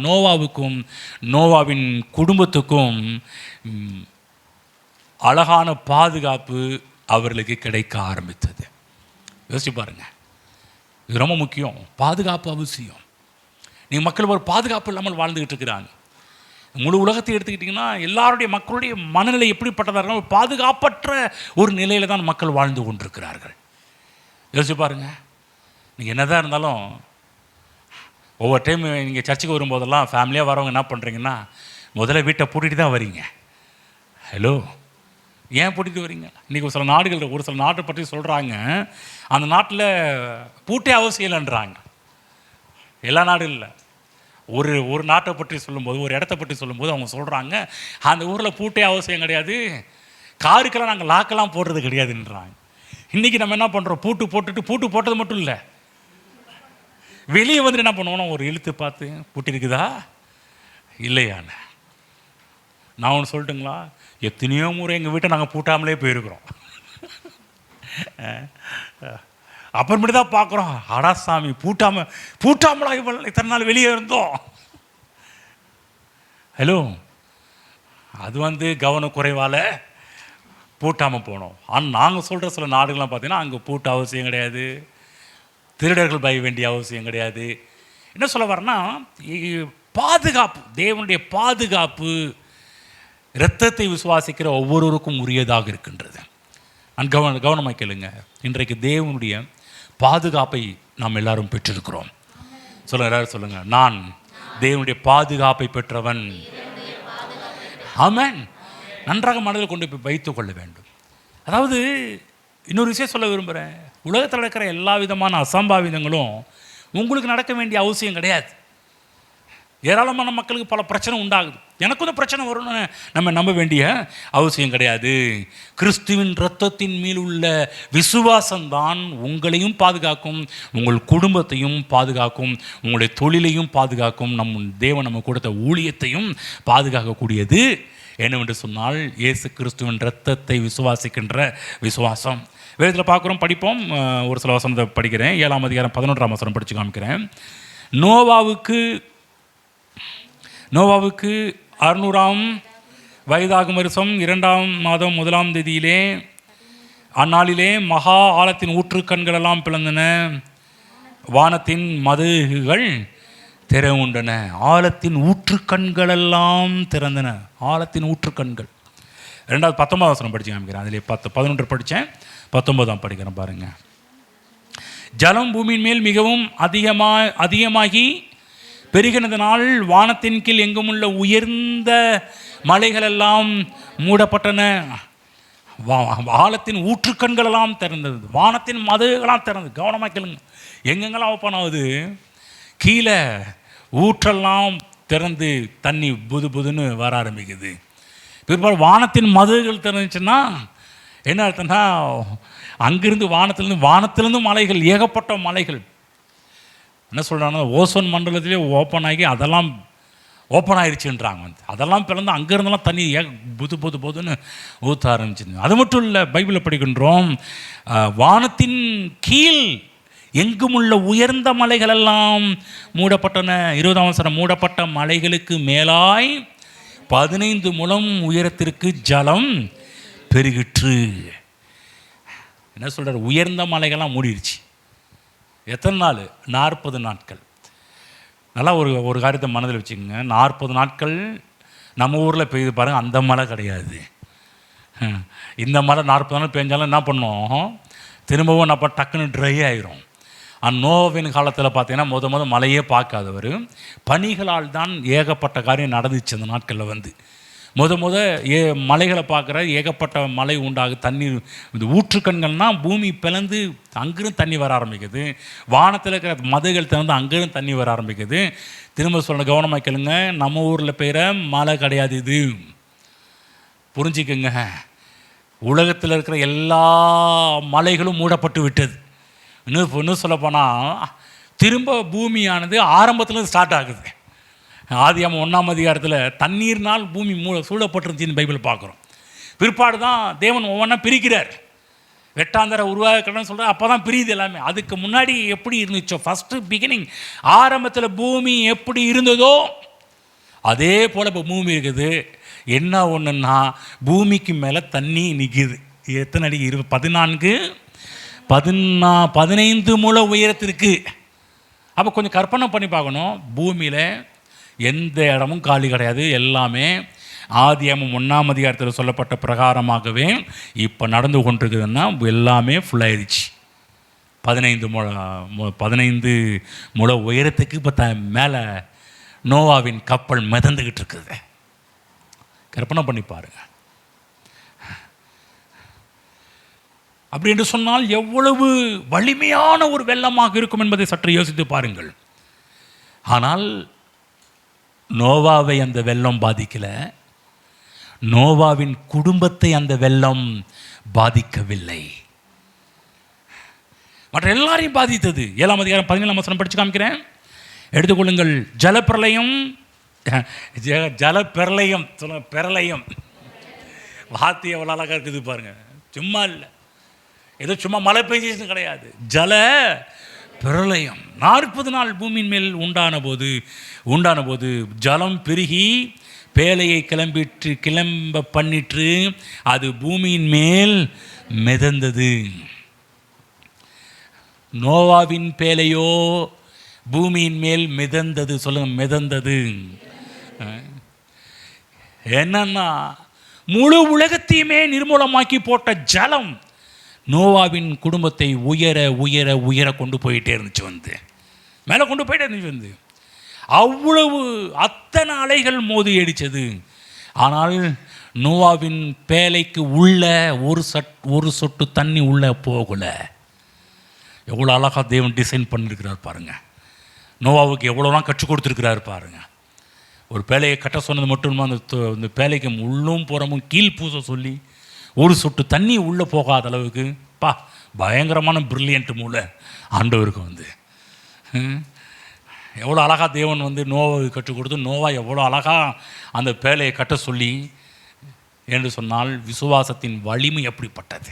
நோவாவுக்கும் நோவாவின் குடும்பத்துக்கும் அழகான பாதுகாப்பு அவர்களுக்கு கிடைக்க ஆரம்பித்தது. யோசிச்சு பாருங்க, இது ரொம்ப முக்கியம். பாதுகாப்பு அவசியம். நீங்கள் மக்கள் ஒரு பாதுகாப்பு இல்லாமல் வாழ்ந்துக்கிட்டு இருக்கிறாங்க. முழு உலகத்தை எடுத்துக்கிட்டிங்கன்னா எல்லாருடைய மக்களுடைய மனநிலை எப்படிப்பட்டதாக இருந்தாலும் பாதுகாப்பற்ற ஒரு நிலையில் தான் மக்கள் வாழ்ந்து கொண்டிருக்கிறார்கள். யோசிச்சு பாருங்கள், நீங்கள் என்னதான் இருந்தாலும் ஒவ்வொரு டைம் நீங்கள் சர்ச்சுக்கு வரும்போதெல்லாம் ஃபேமிலியாக வரவங்க என்ன பண்ணுறீங்கன்னா, முதல்ல வீட்டை பூட்டிட்டு தான் வரீங்க. ஹலோ, ஏன் பூட்டிட்டு வரீங்க? இன்றைக்கி ஒரு சில நாட்டை பற்றி சொல்கிறாங்க, அந்த நாட்டில் பூட்டே அவசியம் இல்லைன்றாங்க. எல்லா நாடும் இல்லை, ஒரு நாட்டை பற்றி சொல்லும்போது, ஒரு இடத்த பற்றி சொல்லும்போது அவங்க சொல்கிறாங்க, அந்த ஊரில் பூட்டே அவசியம் கிடையாது, காருக்கெல்லாம் நாங்கள் லாக்கெல்லாம் போடுறது கிடையாதுன்றாங்க. இன்றைக்கி நம்ம என்ன பண்ணுறோம், பூட்டு போட்டது மட்டும் இல்லை, வெளியே வந்துட்டு என்ன பண்ணுவோம்னா ஒரு இழுத்து பார்த்து பூட்டி இருக்குதா இல்லையான்னு. நான் ஒன்று சொல்லட்டுங்களா, எத்தனையோ முறை எங்கள் வீட்டை நாங்கள் பூட்டாமலே போயிருக்கிறோம். அப்புறமேட்டு தான் பார்க்குறோம், அடா சாமி பூட்டாமலா இத்தனை நாள் வெளியே இருந்தோம். ஹலோ, அது கவனக்குறைவால் பூட்டாமல் போனோம். ஆனால் நாங்கள் சொல்கிற சில நாடுகள்லாம் பார்த்தீங்கன்னா அங்கே பூட்ட அவசியம் கிடையாது, திருடர்கள் பய வேண்டிய அவசியம் கிடையாது. என்ன சொல்ல வரேன்னா, பாதுகாப்பு, தேவனுடைய பாதுகாப்பு இரத்தத்தை விசுவாசிக்கிற ஒவ்வொருவருக்கும் உரியதாக இருக்கின்றது. நான் கவனமாக கேளுங்க, இன்றைக்கு தேவனுடைய பாதுகாப்பை நாம் எல்லாரும் பெற்றிருக்கிறோம். எல்லாரும் சொல்லுங்க, நான் தேவனுடைய பாதுகாப்பை பெற்றவன். ஆமென். நன்றாக மனதில் கொண்டு போய் வைத்து கொள்ள வேண்டும். அதாவது இன்னொரு விஷயம் சொல்ல விரும்புகிறேன், உலகத்தில் நடக்கிற எல்லா விதமான அசம்பாவிதங்களும் உங்களுக்கு நடக்க வேண்டிய அவசியம் கிடையாது. ஏராளமான மக்களுக்கு பல பிரச்சனை உண்டாகுது, எனக்கும் இந்த பிரச்சனை வரும்னு நம்ம நம்ப வேண்டிய அவசியம் கிடையாது. கிறிஸ்துவின் இரத்தத்தின் மேல் உள்ள விசுவாசம்தான் உங்களையும் பாதுகாக்கும், உங்கள் குடும்பத்தையும் பாதுகாக்கும், உங்களுடைய தொழிலையும் பாதுகாக்கும், தேவன் நம்ம கொடுத்த ஊழியத்தையும் பாதுகாக்கக்கூடியது என்னவென்று சொன்னால் இயேசு கிறிஸ்துவின் இரத்தத்தை விசுவாசிக்கின்ற விசுவாசம். வேதத்தில் பார்க்குறோம், படிப்போம். ஒரு சில வசனத்தை படிக்கிறேன். 7ஆம் அதிகாரம் 11ஆம் வசனம் படித்து காமிக்கிறேன். நோவாவுக்கு 600ஆம் வயதாகும் வருஷம் 2ஆம் மாதம் 1ஆம் தேதியிலே அந்நாளிலே மகா ஆழத்தின் ஊற்றுக்கண்களெல்லாம் பிளந்தன, வானத்தின் மதகுகள் திறவுண்டன. ஆழத்தின் ஊற்றுக்கண்களெல்லாம் திறந்தன. ஆழத்தின் ஊற்றுக்கண்கள். 19ஆம் வசனம் படித்து காமிக்கிறேன். அதிலே 11 படித்தேன், 19ஆம் படிக்கிறேன் பாருங்கள். ஜலம் பூமியின் மேல் மிகவும் அதிகமாகி பெருகினதனால் வானத்தின் கீழ் எங்குமுள்ள உயர்ந்த மலைகளெல்லாம் மூடப்பட்டன. ஆழத்தின் ஊற்றுக்கண்களெல்லாம் திறந்தது, வானத்தின் மதகுகளாம் திறந்தது. கவனமாக கேளுங்க, எங்கெங்கெல்லாம் ஓப்பன் ஆகுது, கீழே ஊற்றெல்லாம் திறந்து தண்ணி புதுன்னு வர ஆரம்பிக்குது. பிற்பாடு வானத்தின் மதகுகள் திறந்துச்சுன்னா என்ன அர்த்தம்னா, அங்கிருந்து வானத்திலிருந்து மலைகள், ஏகப்பட்ட மலைகள். என்ன சொல்கிறாங்கன்னா, ஓசோன் மண்டலத்திலே ஓப்பன் ஆகி அதெல்லாம் ஓப்பன் ஆயிடுச்சுன்றாங்க. அதெல்லாம் பிறந்து அங்கேருந்தெல்லாம் தண்ணி பொதுன்னு ஊற்ற ஆரம்பிச்சிருங்க. அது மட்டும் இல்லை, பைபிளை படிக்கின்றோம், வானத்தின் கீழ் எங்குமுள்ள உயர்ந்த மலைகளெல்லாம் மூடப்பட்டன. 20ஆம் வசனம், மூடப்பட்ட மலைகளுக்கு மேலாய் 15 முழம் உயரத்திற்கு ஜலம் பெருகிற்று. என்ன சொல்கிறார்? உயர்ந்த மலைகள்லாம் மூடிடுச்சு. எத்தனை நாள்? 40 நாட்கள். நல்லா ஒரு காரியத்தை மனதில் வச்சுக்கோங்க. 40 நாட்கள் நம்ம ஊரில் பெய்து பாருங்கள், அந்த மழை கிடையாது. இந்த மழை 40 நாள் பெஞ்சாலும் என்ன பண்ணோம், திரும்பவும் நம்ம டக்குன்னு ட்ரை ஆயிரும். நோவாவின் காலத்தில் பார்த்தீங்கன்னா முத மழையே பார்க்காதவர், பனிகளால் தான் ஏகப்பட்ட காரியம் நடந்துச்சு. அந்த நாட்களில் மலைகளை பார்க்குற ஏகப்பட்ட மழை உண்டாகு, தண்ணீர், இந்த ஊற்றுக்கண்கள்னால் பூமி பிளந்து அங்கிருந்து தண்ணி வர ஆரம்பிக்குது. வானத்தில் இருக்கிற மதுகள் திறந்து அங்கிருந்து தண்ணி வர ஆரம்பிக்குது. திரும்ப சொல்ல கவனமாக கேளுங்க, நம்ம ஊரில் பெய்கிற மழை கிடையாது இது. புரிஞ்சுக்குங்க. உலகத்தில் இருக்கிற எல்லா மலைகளும் மூடப்பட்டு விட்டது. இன்னும் சொல்லப்போனால் திரும்ப பூமியானது ஆரம்பத்தில் ஸ்டார்ட் ஆகுது. ஆதியாகமம் 1ஆம் அதிகாரத்தில் தண்ணீர்னால் பூமி சூழப்பட்டிருந்துச்சின்னு பைபிள் பார்க்குறோம். பிற்பாடு தான் தேவன் ஒவ்வொன்றா பிரிக்கிறார். வெட்டாந்தர உருவாக்கணும்னு சொல்கிறார். அப்போ தான் பிரியுது எல்லாமே. அதுக்கு முன்னாடி எப்படி இருந்துச்சோ, ஃபஸ்ட்டு பிகினிங், ஆரம்பத்தில் பூமி எப்படி இருந்ததோ அதே போல் இப்போ பூமி இருக்குது. என்ன ஒன்றுன்னா, பூமிக்கு மேலே தண்ணி நிற்கிது. எத்தனை அடி? 15 முழ உயரத்திற்கு. அப்போ கொஞ்சம் கற்பனை பண்ணி பார்க்கணும். பூமியில் எந்த இடமும் காலி கிடையாது. எல்லாமே ஆதியாகமம் 1ஆம் அதிகாரத்தில் சொல்லப்பட்ட பிரகாரமாகவே இப்போ நடந்து கொண்டிருக்குதுன்னா எல்லாமே ஃபுல்லாகிடுச்சு. 15 முழ உயரத்துக்கு இப்போ மேலே நோவாவின் கப்பல் மிதந்துக்கிட்டு இருக்குது. கற்பனை பண்ணி பாருங்கள். அப்படி என்று சொன்னால் எவ்வளவு வலிமையான ஒரு வெள்ளமாக இருக்கும் என்பதை சற்று யோசித்து பாருங்கள். ஆனால் நோவாவை அந்த வெள்ளம் பாதிக்கலை, நோவாவின் குடும்பத்தை அந்த வெள்ளம் பாதிக்கவில்லை. மற்ற எல்லாரையும் பாதித்தது. 7ஆம் அதிகாரம் 17ஆம் வசனம் படித்து காமிக்கிறேன், எடுத்துக்கொள்ளுங்கள். ஜலப்பிரளயம் சொல்லுங்க, பிரளயம். வார்த்தை எவ்வளோ அழகாக இருக்குது பாருங்கள். சும்மா இல்லை, ஏதோ சும்மா மழை பெஞ்சிச்சுன்னு கிடையாது. ஜல பிரளயம் 40 நாள் பூமியின் மேல் உண்டான போது ஜலம் பெருகி பேழையை கிளம்ப பண்ணிற்று. அது பூமியின் மேல் மிதந்தது. நோவாவின் பேழையோ பூமியின் மேல் மிதந்தது. சொல்லுங்க, மிதந்தது. என்னன்னா, முழு உலகத்தையுமே நிர்மூலமாக்கி போட்ட ஜலம் நோவாவின் குடும்பத்தை உயர உயர உயர கொண்டு போயிட்டே இருந்துச்சு, மேலே கொண்டு போயிட்டே இருந்துச்சு. அவ்வளவு அத்தனை அலைகள் மோதி அடித்தது. ஆனால் நோவாவின் பேழைக்கு உள்ள ஒரு சொட்டு தண்ணி உள்ளே போகலை. எவ்வளோ அழகாக தேவன் டிசைன் பண்ணியிருக்கிறார் பாருங்கள். நோவாவுக்கு எவ்வளோலாம் கற்றுக் கொடுத்துருக்கிறாரு பாருங்கள். ஒரு பேழையை கட்ட சொன்னது மட்டும் அந்த பேழைக்கு உள்ளும் புறமும் கீழ் பூச சொல்லி ஒரு சொட்டு தண்ணி உள்ளே போகாத அளவுக்கு பயங்கரமான பிரில்லியன்ட் மூளை ஆண்டவருக்கு எவ்வளோ அழகாக தேவன் நோவாவை கற்றுக் கொடுத்து, நோவா எவ்வளோ அழகாக அந்த பேழையை கட்ட சொல்லி என்று சொன்னால் விசுவாசத்தின் வலிமை அப்படிப்பட்டது.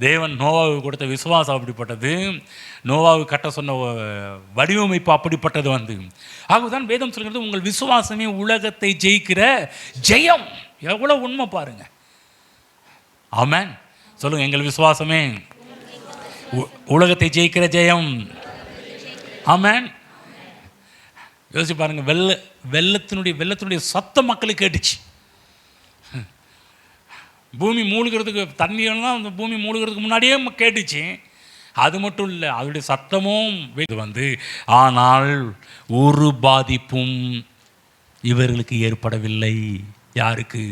தேவன் நோவாவுக்கு கொடுத்த விசுவாசம் அப்படிப்பட்டது. நோவாவுக்கு கட்ட சொன்ன வடிவமைப்பு அப்படிப்பட்டது. ஆகதான் வேதம் சொல்கிறது, உங்கள் விசுவாசமே உலகத்தை ஜெயிக்கிற ஜெயம். எவ்வளோ உண்மை பாருங்க. ஆமென். சொல்லுங்க, எங்கள் விசுவாசமே உலகத்தை ஜெயிக்கிற ஜெயம். ஆமென். யோசிச்சு பாருங்க, வெள்ளத்தினுடைய சத்தம் மக்களுக்கு கேட்டுச்சு. பூமி மூழ்கிறதுக்கு தண்ணியெல்லாம் அந்த பூமி மூழ்கிறதுக்கு முன்னாடியே கேட்டுச்சு. அது மட்டும் இல்லை, அதோடைய சத்தமும் ஆனால் ஒரு பாதிப்பும் இவர்களுக்கு ஏற்படவில்லை. யாருக்கு?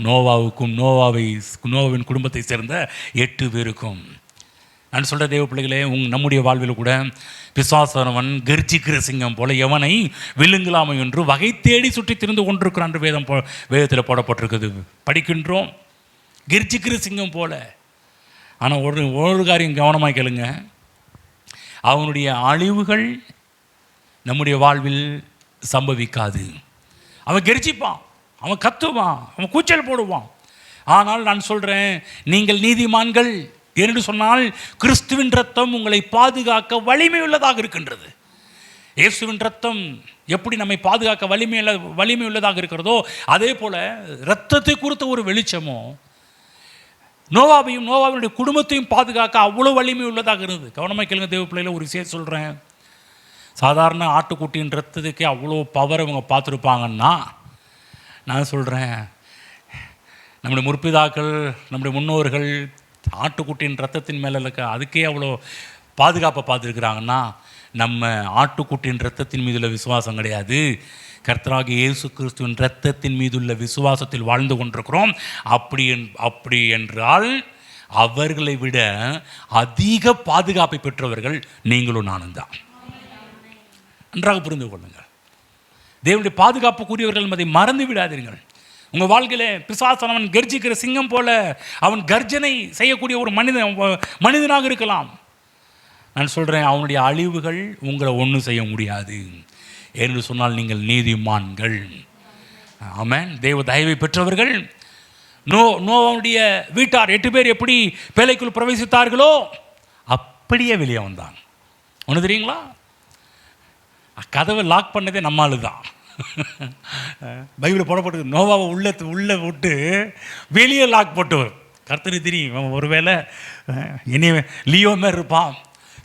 நோவாவுக்கும் நோவாவின் குடும்பத்தை சேர்ந்த 8 பேருக்கும். நான் சொல்கிற தேவ பிள்ளைகளே, நம்முடைய வாழ்வில் கூட பிசாசானவன் கர்ஜிக்கிற சிங்கம் போல எவனை விழுங்கலாமை என்று வகை தேடி சுற்றி திரிந்து கொண்டிருக்கிறான் என்று வேதத்தில் போடப்பட்டிருக்குது, படிக்கின்றோம். கர்ஜிக்கிற சிங்கம் போல. ஆனால் ஒரு காரியம் கவனமாக கேளுங்க, அவனுடைய அழிவுகள் நம்முடைய வாழ்வில் சம்பவிக்காது. அவன் கெர்ச்சிப்பான், அவன் கத்துவான், அவன் கூச்சல் போடுவான். ஆனால் நான் சொல்கிறேன், நீங்கள் நீதிமான்கள் என்று சொன்னால் கிறிஸ்துவின் இரத்தம் உங்களை பாதுகாக்க வலிமை உள்ளதாக இருக்கின்றது. இயேசுவின் இரத்தம் எப்படி நம்மை பாதுகாக்க வலிமை உள்ளதாக இருக்கிறதோ, அதே போல் இரத்தத்தை குறித்த ஒரு வெளிச்சமோ நோவாவினுடைய குடும்பத்தையும் பாதுகாக்க அவ்வளோ வலிமை உள்ளதாக இருந்தது. கவனமாக கேளுங்க தேவ பிள்ளையில், ஒரு விஷயம் சொல்கிறேன். சாதாரண ஆட்டுக்குட்டியின் ரத்தத்துக்கே அவ்வளோ பவர் அவங்க பார்த்துருப்பாங்கன்னா, நான் சொல்கிறேன், நம்முடைய முற்பிதாக்கள், நம்முடைய முன்னோர்கள் ஆட்டுக்குட்டியின் ரத்தத்தின் மேலே இருக்க அதுக்கே அவ்வளோ பாதுகாப்பை பார்த்துருக்குறாங்கன்னா, நம்ம ஆட்டுக்குட்டியின் ரத்தத்தின் மீதுள்ள விசுவாசம் கிடையாது, கர்த்தராகிய இயேசு கிறிஸ்துவின் இரத்தத்தின் மீதுள்ள விசுவாசத்தில் வாழ்ந்து கொண்டிருக்கிறோம். அப்படி என்றால் அவர்களை விட அதிக பாதுகாப்பை பெற்றவர்கள் நீங்களும் நானும் தான். நன்றாக புரிந்து கொள்ளுங்கள். தேவனுடைய பாதுகாப்புக்குரியவர்கள் என்பதை மறந்து விடாதீர்கள். உங்கள் வாழ்க்கையில் பிசாசன் கர்ஜிக்கிற சிங்கம் போல அவன் கர்ஜனை செய்யக்கூடிய ஒரு மனிதனாக இருக்கலாம். நான் சொல்கிறேன், அவனுடைய அழிவுகள் உங்களை ஒன்றும் செய்ய முடியாது என்று சொன்னால் நீங்கள் நீதிமான்கள். ஆமென். தேவ தயவை பெற்றவர்கள். நோவாவுடைய வீட்டார் 8 பேர் எப்படி பேழைக்குள் பிரவேசித்தார்களோ அப்படியே வெளியே வந்தாங்க. ஒன்று தெரியுங்களா? கதவை லாக் பண்ணதே நம்மால் தான். பைபிள் போடப்பட்டது, நோவாவை உள்ளே விட்டு வெளியே லாக் போட்டவர் கர்த்தருக்கு தெரியும். ஒருவேளை இனி லியோ மாரி இருப்பான்,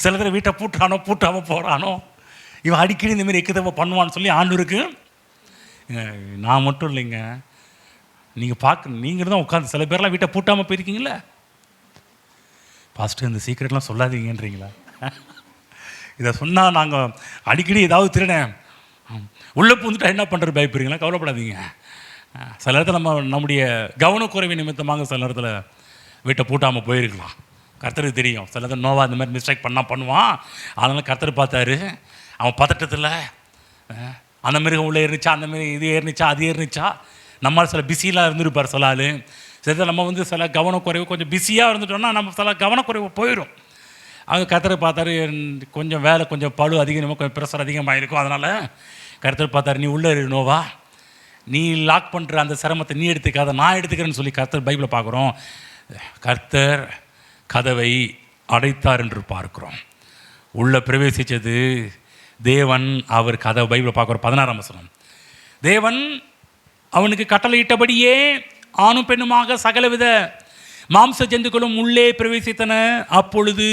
சில தடவை வீட்டை பூட்டாமல் போகிறானோ, இவன் அடிக்கடி இந்தமாரி எக்கதவை பண்ணுவான்னு சொல்லி ஆண்டவருக்கு. நான் மட்டும் இல்லைங்க, நீங்கள் தான் உட்காந்து சில பேர்லாம் வீட்டை பூட்டாமல் போயிருக்கீங்களே. பாஸ்டர் இந்த சீக்கிரட்லாம் சொல்லாதீங்கன்றீங்களா? இதை சொன்னால் நாங்கள் அடிக்கடி ஏதாவது திருடேன் உள்ளே பூந்துட்டா என்ன பண்ணுறது பயப்படுறீங்களா? கவலைப்படாதீங்க. சில இடத்துல நம்முடைய கவனக்குறைவு நிமித்தமாக சில இடத்துல வீட்டை பூட்டாமல் போயிருக்கலாம். கர்த்தருக்கு தெரியும். சில இடத்துல நோவா இந்த மாதிரி மிஸ்டேக் பண்ணுவான். அதனால் கர்த்தர் பார்த்தாரு. அவன் பதட்டத்தில் அந்த மிருகம் உள்ளே ஏறிச்சா, அந்த மாரி இது ஏறிச்சா, அது ஏறிச்சா. நம்மளால் சில பிஸியெலாம் இருந்துருப்பார் சில ஆள். சில நம்ம சில கவனக்குறைவு கொஞ்சம் பிஸியாக இருந்துட்டோம்னா நம்ம சில கவனக்குறைவு போயிடும். அவங்க கர்த்தரை பார்த்தாரு, கொஞ்சம் வேலை கொஞ்சம் பழு அதிகமாக கொஞ்சம் ப்ரெஷர் அதிகமாக இருக்கும். அதனால் கர்த்தர் பார்த்தாரு, நீ உள்ளே நோவா, நீ லாக் பண்ணுற அந்த சிரமத்தை நீ எடுத்துக்காத, நான் எடுத்துக்கிறேன்னு சொல்லி கர்த்தர் பைபிளை பார்க்குறோம். கர்த்தர் கதவை அடைத்தார் என்று பார்க்குறோம். உள்ளே பிரவேசித்தது தேவன். அவர் கதவை பைபிளை பார்க்குறோம். 16ஆம் வசனம். தேவன் அவனுக்கு கட்டளையிட்டபடியே ஆணும் பெண்ணுமாக சகலவித மாம்ச ஜந்துக்களும் உள்ளே பிரவேசித்தன. அப்பொழுது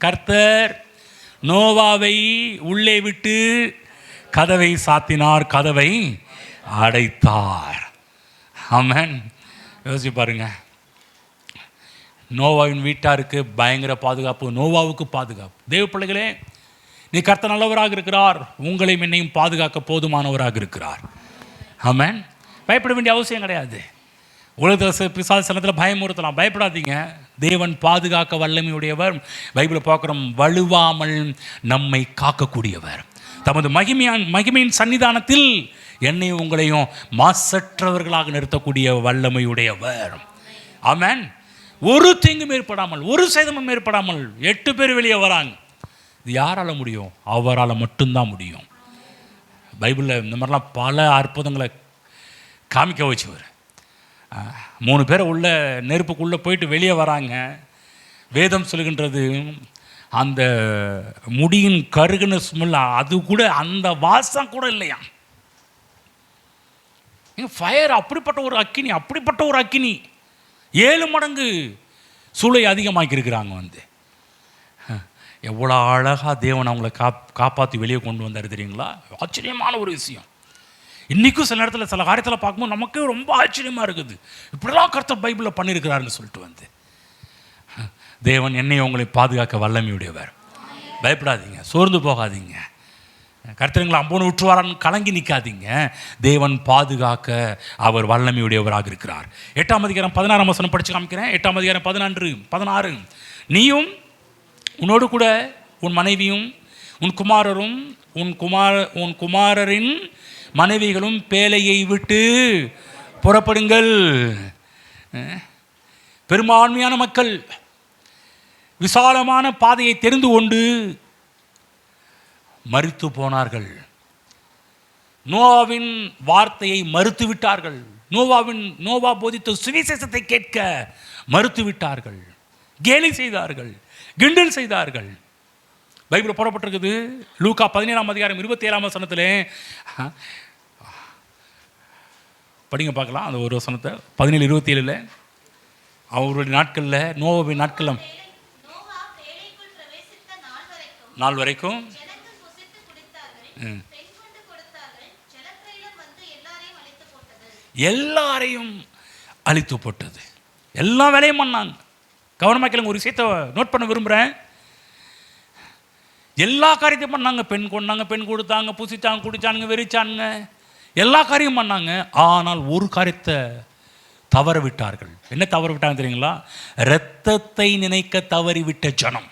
கர்த்தர் நோவாவை உள்ளே விட்டு கதவை சாத்தினார், கதவை அடைத்தார். ஆமென். யோசிச்சு பாருங்க, நோவாவின் வீட்டாருக்கு பயங்கர பாதுகாப்பு, நோவாவுக்கு பாதுகாப்பு. தேவ பிள்ளைகளே, நீ கர்த்தர் நல்லவராக இருக்கிறார், உங்களையும் என்னையும் பாதுகாக்க போதுமானவராக இருக்கிறார். ஆமென். பயப்பட வேண்டிய அவசியம் கிடையாது. உலகத்தை பிசாசு சிலத்தில் பயமுறுத்தலாம், பயப்படாதீங்க. தேவன் பாதுகாக்க வல்லமையுடையவர். பைபிளை பார்க்குறோம், வலுவாமல் நம்மை காக்கக்கூடியவர். தமது மகிமையின் சன்னிதானத்தில் என்னையும் உங்களையும் மாசற்றவர்களாக நிறுத்தக்கூடிய வல்லமையுடையவர். ஆமென். ஒரு தீங்கும் ஏற்படாமல், ஒரு சேதமும் ஏற்படாமல் 8 பேர் வெளியே வராங்க. இது யாரால் முடியும்? அவரால் மட்டும்தான் முடியும். பைபிளில் இந்த மாதிரிலாம் பல அற்புதங்களை காமிக்க வச்சவர். 3 பேரை உள்ள நெருப்புக்குள்ளே போயிட்டு வெளியே வராங்க. வேதம் சொல்கின்றது, அந்த முடியின் கருகுன ஸ்மெல், அது கூட அந்த வாசம் கூட இல்லையா. ஃபயர் அப்படிப்பட்ட ஒரு அக்கினி 7 மடங்கு சூளை அதிகமாக்கி இருக்கிறாங்க. எவ்வளோ அழகாக தேவன் அவங்கள காப்பாற்றி வெளியே கொண்டு வந்தார் தெரியுங்களா? ஆச்சரியமான ஒரு விஷயம். இன்றைக்கும் சில நேரத்தில் சில காரியத்தில் பார்க்கும்போது நமக்கே ரொம்ப ஆச்சரியமாக இருக்குது. இப்படிலாம் கர்த்தர் பைபிளில் பண்ணியிருக்கிறாருன்னு சொல்லிட்டு தேவன் என்னையும் உங்களை பாதுகாக்க வல்லமையுடையவர். பயப்படாதீங்க, சோர்ந்து போகாதீங்க. கர்த்தருங்களை அம்போன்னு விட்டுவாரான்னு கலங்கி நிற்காதீங்க. தேவன் பாதுகாக்க அவர் வல்லமையுடையவராக இருக்கிறார். 8ஆம் அதிகாரம் 16ஆம் வசனம் படித்து காமிக்கிறேன். 8ஆம் அதிகாரம் 16. நீயும் உன்னோடு கூட உன் மனைவியும் உன் குமாரரின் மனைவிகளும் பேழையை விட்டு புறப்படுங்கள். பெரும்பான்மையான மக்கள் விசாலமான பாதையை தெரிந்து கொண்டு மரித்து போனார்கள். நோவாவின் வார்த்தையை மறுத்து விட்டார்கள். நோவா போதித்த சுவிசேஷத்தை கேட்க மறுத்து விட்டார்கள். கேலி செய்தார்கள், கிண்டல் செய்தார்கள். பைபிள் போடப்பட்டிருக்குது. லூக்கா 17:27 படிங்க பார்க்கலாம். அந்த ஒரு வசனத்தை 17:27 அவருடைய நாட்களில், நோவாவின் நாட்களில் நாள் வரைக்கும் எல்லாரையும் அழித்து போட்டது. எல்லா வேலையும் பண்ணாங்க. கவனமாக கேளுங்க, ஒரு விஷயத்தை நோட் பண்ண விரும்புகிறேன். எல்லா காரியத்தையும் பண்ணாங்க. பெண் கொண்டாங்க, பெண் கொடுத்தாங்க, புசிச்சாங்க, குடிச்சானுங்க, வெறிச்சானுங்க, எல்லா காரியமும் பண்ணாங்க. ஆனால் ஒரு காரியத்தை தவற விட்டார்கள். என்ன தவற விட்டாங்க தெரியுங்களா? இரத்தத்தை நினைக்க தவறிவிட்ட ஜனம்.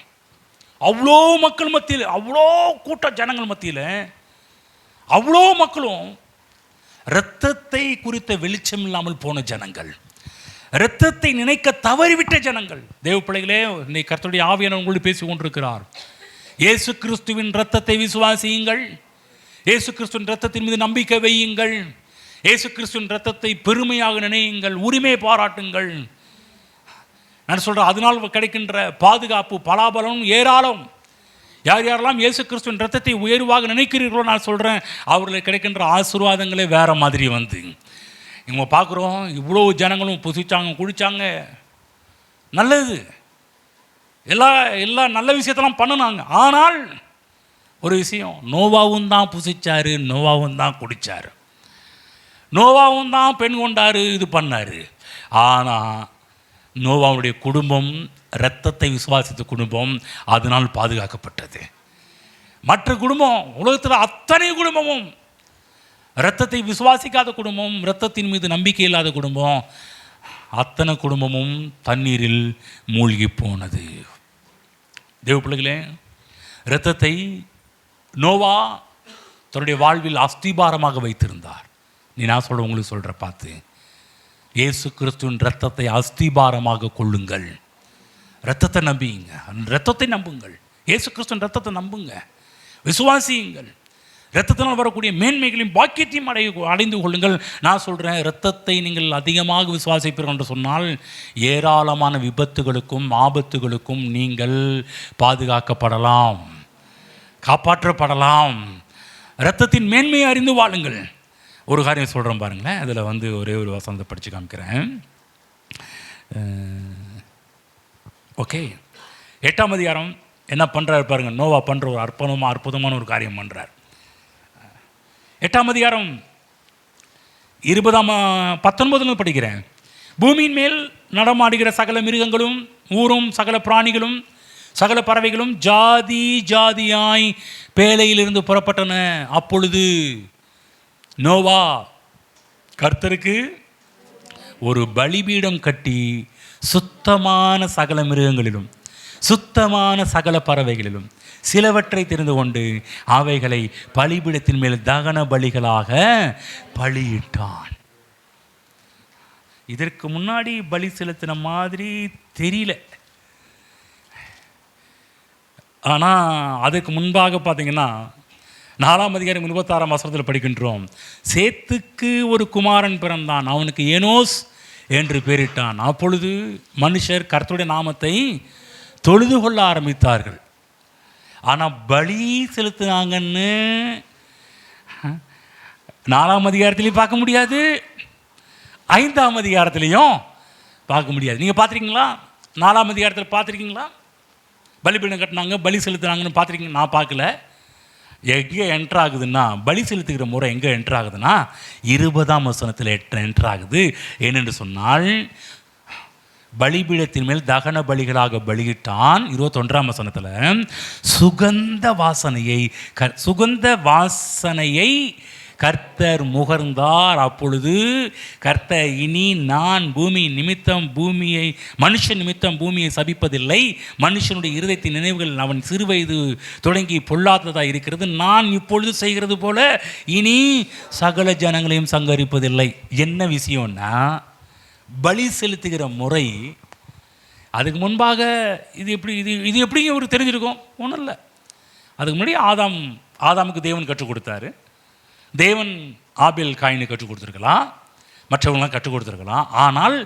அவ்வளோ மக்கள் மத்தியில், அவ்வளோ கூட்ட ஜனங்கள் மத்தியில், அவ்வளோ மக்களும் இரத்தத்தை குறித்த வெளிச்சம் இல்லாமல் போன ஜனங்கள், இரத்தத்தை நினைக்க தவறிவிட்ட ஜனங்கள். தேவ பிள்ளைகளே, இன்னைக்கு கர்த்தருடைய ஆவியானவர் உங்களோடு பேசி கொண்டிருக்கிறார். இயேசு கிறிஸ்துவின் இரத்தத்தை விசுவாசியுங்கள். இயேசு கிறிஸ்துவின் இரத்தத்தின் மீது நம்பிக்கை வையுங்கள். இயேசு கிறிஸ்துவின் இரத்தத்தை பெருமையாக நினையுங்கள், உரிமை பாராட்டுங்கள். நான் சொல்கிறேன், அதனால் கிடைக்கின்ற பாதுகாப்பு, பலாபலம் ஏராளம். யார் யாரெல்லாம் இயேசு கிறிஸ்துவின் இரத்தத்தை உயர்வாக நினைக்கிறீர்களோ, நான் சொல்கிறேன், அவர்களுக்கு கிடைக்கின்ற ஆசீர்வாதங்களே வேறு மாதிரி வந்து இவங்க பார்க்குறோம். இவ்வளோ ஜனங்களும் புசிச்சாங்க, குடித்தாங்க, நல்லது, எல்லா நல்ல விஷயத்தெல்லாம் பண்ணினாங்க. ஆனால் ஒரு விஷயம், நோவாவும் தான் புசிச்சார், நோவாவும் தான் குடித்தார், நோவாவும் தான் பெண் கொண்டார், இது பண்ணார். ஆனால் நோவாவுடைய குடும்பம் இரத்தத்தை விசுவாசித்த குடும்பம், அதனால் பாதுகாக்கப்பட்டது. மற்ற குடும்பம், உலகத்தில் அத்தனை குடும்பமும் இரத்தத்தை விசுவாசிக்காத குடும்பம், இரத்தத்தின் மீது நம்பிக்கை இல்லாத குடும்பம், அத்தனை குடும்பமும் தண்ணீரில் மூழ்கி போனது. தேவ பிள்ளைகளே, இரத்தத்தை நோவா தன்னுடைய வாழ்வில் அஸ்திபாரமாக வைத்திருந்தார். நான் சொல்ல உங்களுக்கு சொல்கிற பார்த்து, இயேசு கிறிஸ்துவின் இரத்தத்தை அஸ்திபாரமாக கொள்ளுங்கள். இரத்தத்தை நம்பியுங்க, இரத்தத்தை நம்புங்கள். இயேசு கிறிஸ்துவின் இரத்தத்தை நம்புங்க, விசுவாசியுங்கள். இரத்தத்தினால் வரக்கூடிய மேன்மைகளையும் பாக்கியத்தையும் அடைந்து கொள்ளுங்கள். நான் சொல்கிறேன், இரத்தத்தை நீங்கள் அதிகமாக விசுவாசிப்பீர்கள் என்று சொன்னால் ஏராளமான விபத்துகளுக்கும் ஆபத்துகளுக்கும் நீங்கள் பாதுகாக்கப்படலாம், காப்பாற்றப்படலாம். இரத்தத்தின் மேன்மையை அறிந்து வாழுங்கள். ஒரு காரியம் சொல்கிறேன் பாருங்களேன். அதில் ஒரே ஒரு வசனத்தை படித்து காமிக்கிறேன். ஓகே, 8ஆம் அதிகாரம் என்ன பண்ணுறாரு பாருங்கள். நோவா பண்ணுற ஒரு அற்புதமான ஒரு காரியம் பண்ணுறார். 8ஆம் அதிகாரம் 19 படிக்கிறேன். பூமியின் மேல் நடமாடுகிற சகல மிருகங்களும், ஊரும் சகல பிராணிகளும், சகல பறவைகளும் ஜாதி ஜாதியாய் பேழையிலிருந்து புறப்பட்டன. அப்பொழுது நோவா கர்த்தருக்கு ஒரு பலிபீடம் கட்டி சுத்தமான சகல மிருகங்களிலும் சுத்தமான சகல பறவைகளிலும் சிலவற்றை தெரிந்து கொண்டு அவைகளை பலிபீடத்தின் மேல் தகன பலிகளாக பலியிட்டான். இதற்கு முன்னாடி பலி செலுத்தின மாதிரி தெரியல. ஆனால் அதுக்கு முன்பாக பார்த்தீங்கன்னா 4ஆம் அதிகாரம் 26ஆம் வசனத்தில் படிக்கின்றோம். சேத்துக்கு ஒரு குமாரன் பிறந்தான், அவனுக்கு ஏனோஸ் என்று பெயரிட்டான். அப்பொழுது மனுஷர் கர்த்தருடைய நாமத்தை தொழுது கொள்ள ஆரம்பித்தார்கள். ஆனால் பலி செலுத்தினாங்கன்னு 4ஆம் அதிகாரத்திலையும் பார்க்க முடியாது, 5ஆம் அதிகாரத்திலையும் பார்க்க முடியாது. நீங்கள் பார்த்துருக்கீங்களா? 4ஆம் அதிகாரத்தில் பார்த்துருக்கீங்களா? பலிபீடம் கட்டினாங்க, பலி செலுத்தினாங்கன்னு பார்த்துருக்கீங்க? நான் பார்க்கல. எங்கே என்ட்ரு ஆகுதுன்னா, பலி செலுத்துகிற முறை எங்கே என்ட்ரு ஆகுதுன்னா 20ஆம் வசனத்தில் என்ட்ரு ஆகுது. ஏனென்று சொன்னால், பலிபீடத்தின் மேல் தகன பலிகளாக பலியிட்டான். 21ஆம் வசனத்தில் சுகந்த வாசனையை கர்த்தர் முகர்ந்தார். அப்பொழுது கர்த்தர், இனி நான் மனுஷன் நிமித்தம் பூமியை சபிப்பதில்லை. மனுஷனுடைய இருதயத்தின் நினைவுகள் அவன் சிறுவயது தொடங்கி பொல்லாததாக இருக்கிறது. நான் இப்பொழுது செய்கிறது போல இனி சகல ஜனங்களையும் சங்கரிப்பதில்லை. என்ன விஷயம்னா, பலி செலுத்துகிற முறை அதுக்கு முன்பாக இது எப்படிங்க ஒரு தெரிஞ்சிருக்கும்? ஒன்றும் இல்லை. அதுக்கு முன்னாடி ஆதாமுக்கு தேவன் கற்றுக் கொடுத்தாரு. தேவன் ஆபேல் காயினை கற்றுக் கொடுத்துருக்கலாம், மற்றவங்களாம் கற்றுக் கொடுத்துருக்கலாம். ஆனால்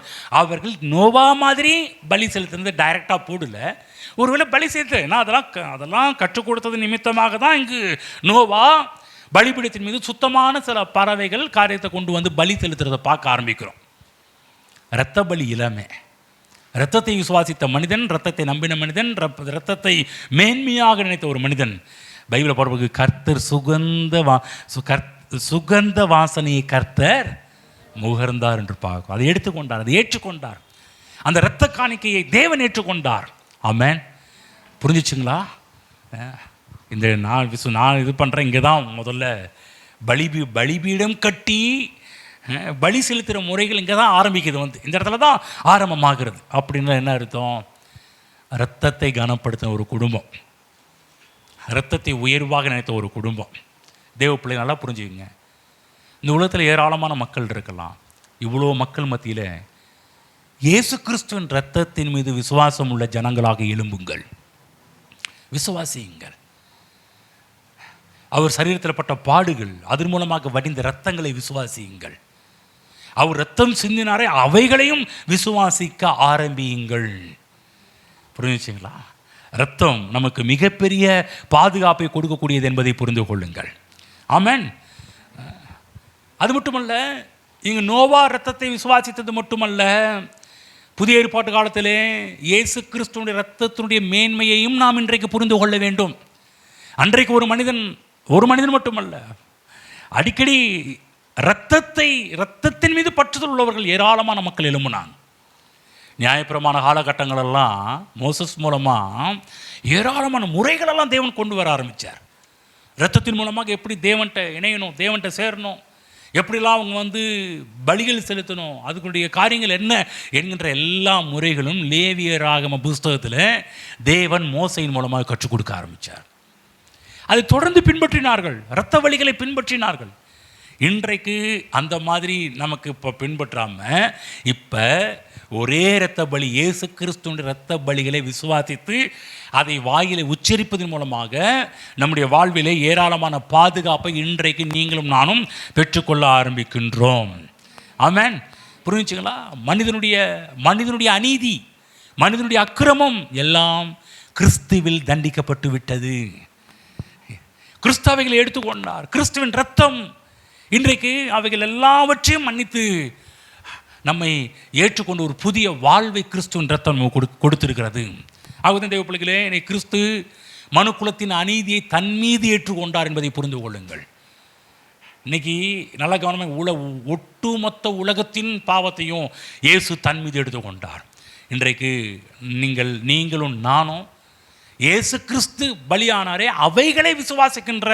அவர்கள் நோவா மாதிரி பலி செலுத்துறது டைரெக்டாக போடல. ஒருவேளை பலி செலுத்து, நான் அதெல்லாம் கற்றுக் கொடுத்தது நிமித்தமாக தான் இங்கு நோவா பலிபீடத்தின் மீது சுத்தமான சில பறவைகள் காரியத்தை கொண்டு வந்து பலி செலுத்துறதை பார்க்க ஆரம்பிக்கிறோம். இரத்த பலி இல்லாம இரத்தத்தை விசுவாசித்த மனிதன், இரத்தத்தை நம்பின மனிதன், இரத்தத்தை மேன்மையாக நினைத்த ஒரு மனிதன், பைபிளை போடுறதுக்கு கர்த்தர் சுகந்த வாசனையை கர்த்தர் முகர்ந்தார் என்று பார்க்கும். அதை எடுத்துக்கொண்டார், அதை ஏற்றுக்கொண்டார். அந்த இரத்த காணிக்கையை தேவன் ஏற்றுக்கொண்டார். ஆமென். புரிஞ்சிச்சுங்களா? இந்த நான் இது பண்ணுறேன். இங்கே தான் முதல்ல பலிபீடம் கட்டி பலி செலுத்துகிற முறைகள் இங்கே தான் ஆரம்பிக்குது. இந்த இடத்துல தான் ஆரம்பமாகிறது. அப்படின்னா என்ன அர்த்தம்? இரத்தத்தை கனப்படுத்தின ஒரு குடும்பம், இரத்தத்தை உயர்வாக நினைத்த ஒரு குடும்பம். தேவ பிள்ளை நல்லா புரிஞ்சுக்கங்க. இந்த உலகத்தில் ஏராளமான மக்கள் இருக்கலாம். இவ்வளோ மக்கள் மத்தியில் இயேசு கிறிஸ்துவின் இரத்தத்தின் மீது விசுவாசம் உள்ள ஜனங்களாக எழும்புங்கள், விசுவாசியுங்கள். அவர் சரீரத்தில் பட்ட பாடுகள், அதன் மூலமாக வடிந்த இரத்தங்களை விசுவாசியுங்கள். அவர் இரத்தம் சிந்தினாரே, அவைகளையும் விசுவாசிக்க ஆரம்பியுங்கள். புரிஞ்சுங்களா? இரத்தம் நமக்கு மிகப்பெரிய பாதுகாப்பை கொடுக்கக்கூடியது என்பதை புரிந்து கொள்ளுங்கள். ஆமென். அது மட்டுமல்ல, இங்கு நோவா இரத்தத்தை விசுவாசித்தது மட்டுமல்ல, புதிய ஏற்பாட்டு காலத்திலே இயேசு கிறிஸ்துவினுடைய இரத்தத்தினுடைய மேன்மையையும் நாம் இன்றைக்கு புரிந்து கொள்ள வேண்டும். அன்றைக்கு ஒரு மனிதன் மட்டுமல்ல, அடிக்கடி இரத்தத்தின் மீது பற்றுதல் உள்ளவர்கள் ஏராளமான மக்கள் எழும்பினாங்க. நியாயப்பிரமாண காலகட்டங்களெல்லாம் மோசஸ் மூலமாக ஏராளமான முறைகளெல்லாம் தேவன் கொண்டு வர ஆரம்பித்தார். இரத்தத்தின் மூலமாக எப்படி தேவன்கிட்ட இணையணும், தேவன்கிட்ட சேரணும், எப்படிலாம் அவங்க பலிகள் செலுத்தணும், அதுக்குடைய காரியங்கள் என்ன என்கின்ற எல்லா முறைகளும் லேவியராகம புஸ்தகத்தில் தேவன் மோசையின் மூலமாக கற்றுக் கொடுக்க ஆரம்பித்தார். அதை தொடர்ந்து பின்பற்றினார்கள், இரத்த வழிகளை பின்பற்றினார்கள். இன்றைக்கு அந்த மாதிரி நமக்கு இப்போ பின்பற்றாமல் இப்போ ஒரே இரத்த பலி, இயேசு கிறிஸ்துவின் இரத்த பலிகளை விசுவாசித்து அதை வாயிலை உச்சரிப்பதன் மூலமாக நம்முடைய வாழ்விலே ஏராளமான பாதுகாப்பை இன்றைக்கு நீங்களும் நானும் பெற்றுக்கொள்ள ஆரம்பிக்கின்றோம். ஆமென். புரிஞ்சுங்களா? மனிதனுடைய அநீதி, மனிதனுடைய அக்கிரமம் எல்லாம் கிறிஸ்துவில் தண்டிக்கப்பட்டு விட்டது. கிறிஸ்துவைகளை எடுத்துக்கொண்டார். கிறிஸ்துவின் இரத்தம் இன்றைக்கு அவைகள் எல்லாவற்றையும் மன்னித்து நம்மை ஏற்றுக்கொண்டு ஒரு புதிய வாழ்வை கிறிஸ்துவின் இரத்தம் கொடுத்திருக்கிறது. ஆகவே தேவ பிள்ளைகளே, கிறிஸ்து மனுக்குலத்தின் அநீதியை தன் மீது ஏற்றுக்கொண்டார் என்பதை புரிந்து கொள்ளுங்கள். இன்னைக்கு நல்ல கவனமாக ஒட்டுமொத்த உலகத்தின் பாவத்தையும் இயேசு தன் மீது எடுத்துக்கொண்டார். இன்றைக்கு நீங்களும் நானும் இயேசு கிறிஸ்து பலியானாரே, அவைகளை விசுவாசிக்கின்ற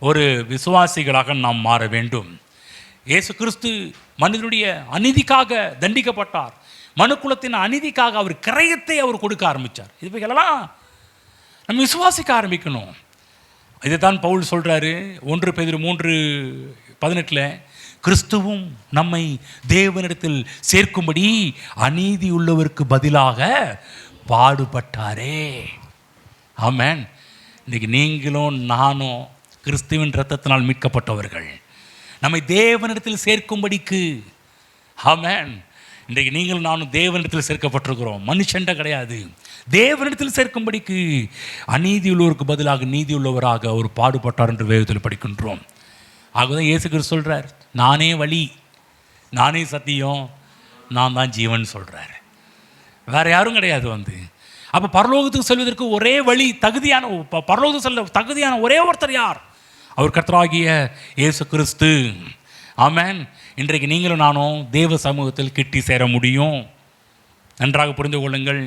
ஒரு விசுவாசிகளாக நாம் மாற வேண்டும். இயேசு கிறிஸ்து மனிதனுடைய அநீதிக்காக தண்டிக்கப்பட்டார். மனுக்குலத்தின் அநீதிக்காக அவர் கிரயத்தை அவர் கொடுக்க ஆரம்பித்தார். இவைகளெல்லாம் நம்ம விசுவாசிக்க ஆரம்பிக்கணும். இதைத்தான் பவுல் சொல்கிறாரு 1 பேதுரு 3:18, கிறிஸ்துவும் நம்மை தேவனிடத்தில் சேர்க்கும்படி அநீதி உள்ளவருக்கு பதிலாக பாடுபட்டாரே. ஆமென். இன்றைக்கி நீங்களும் நானும் கிறிஸ்துவின் இரத்தத்தினால் மீட்கப்பட்டவர்கள், நம்மை தேவனிடத்தில் சேர்க்கும்படிக்கு. ஆமென். இன்றைக்கு நீங்களும் நானும் தேவனிடத்தில் சேர்க்கப்பட்டிருக்கிறோம். மனுஷண்ட கிடையாது, தேவனிடத்தில் சேர்க்கும்படிக்கு அநீதி உள்ளவருக்கு பதிலாக நீதி உள்ளவராக அவர் பாடுபட்டார் என்று வேதத்தில் படிக்கின்றோம். ஆகதான் இயேசு கிறிஸ்து சொல்கிறார், நானே வழி, நானே சத்தியம், நான் தான் ஜீவன் சொல்கிறார். வேறு யாரும் கிடையாது. அப்போ பரலோகத்துக்கு செல்வதற்கு ஒரே வழி, பரலோகத்துக்கு செல்ல தகுதியான ஒரே ஒருத்தர் யார்? அவர் கர்த்தராகிய இயேசு கிறிஸ்து. ஆமென். இன்றைக்கு நீங்களும் நானும் தேவ சமூகத்தில் கிட்டி சேர முடியும். நன்றாக புரிந்து கொள்ளுங்கள்.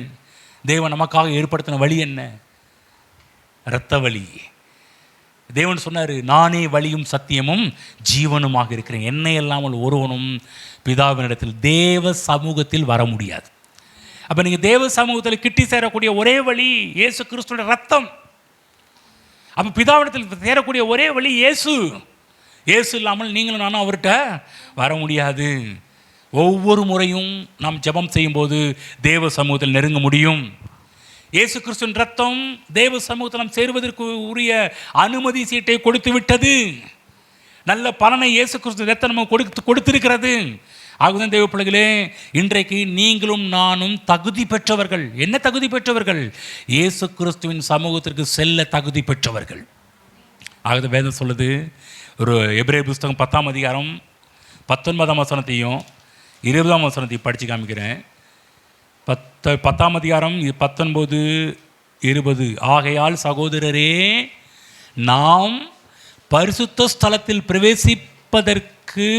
தேவன் நமக்காக ஏற்படுத்தின வழி என்ன? இரத்த வழி. தேவன் சொன்னார், நானே வழியும் சத்தியமும் ஜீவனுமாக இருக்கிறேன், என்னை இல்லாமல் ஒருவனும் பிதாவினிடத்தில் தேவ சமூகத்தில் வர முடியாது. அப்போ நீங்கள் தேவ சமூகத்தில் கிட்டி சேரக்கூடிய ஒரே வழி இயேசு கிறிஸ்துவோட ரத்தம். அப்போ பிதாவிடத்தில் சேரக்கூடிய ஒரே வழி இயேசு. இயேசு இல்லாமல் நீங்களும் நானும் அவர்கிட்ட வர முடியாது. ஒவ்வொரு முறையும் நாம் ஜெபம் செய்யும்போது தேவ சமூகத்தில் நெருங்க முடியும். இயேசு கிறிஸ்துவின் ரத்தம் தேவ சமூகத்தில் நாம் சேருவதற்கு உரிய அனுமதி சீட்டை கொடுத்து விட்டது. நல்ல பலனை இயேசு கிறிஸ்து ரத்தம் நமக்கு கொடுத்திருக்கிறது. ஆகுதான் தேவ பிள்ளைகளே, இன்றைக்கு நீங்களும் நானும் தகுதி பெற்றவர்கள். என்ன தகுதி பெற்றவர்கள்? இயேசு கிறிஸ்துவின் சமூகத்திற்கு செல்ல தகுதி பெற்றவர்கள். ஆகுது வேதம் சொல்லுது. ஒரு எபிரேயர் புஸ்தகம் 10ஆம் அதிகாரம் 19ஆம் வசனத்தையும் 20ஆம் வசனத்தையும் படித்து காமிக்கிறேன். 10ஆம் அதிகாரம் 19, 20. ஆகையால் சகோதரரே, நாம் பரிசுத்த ஸ்தலத்தில் பிரவேசிப்பதற்கு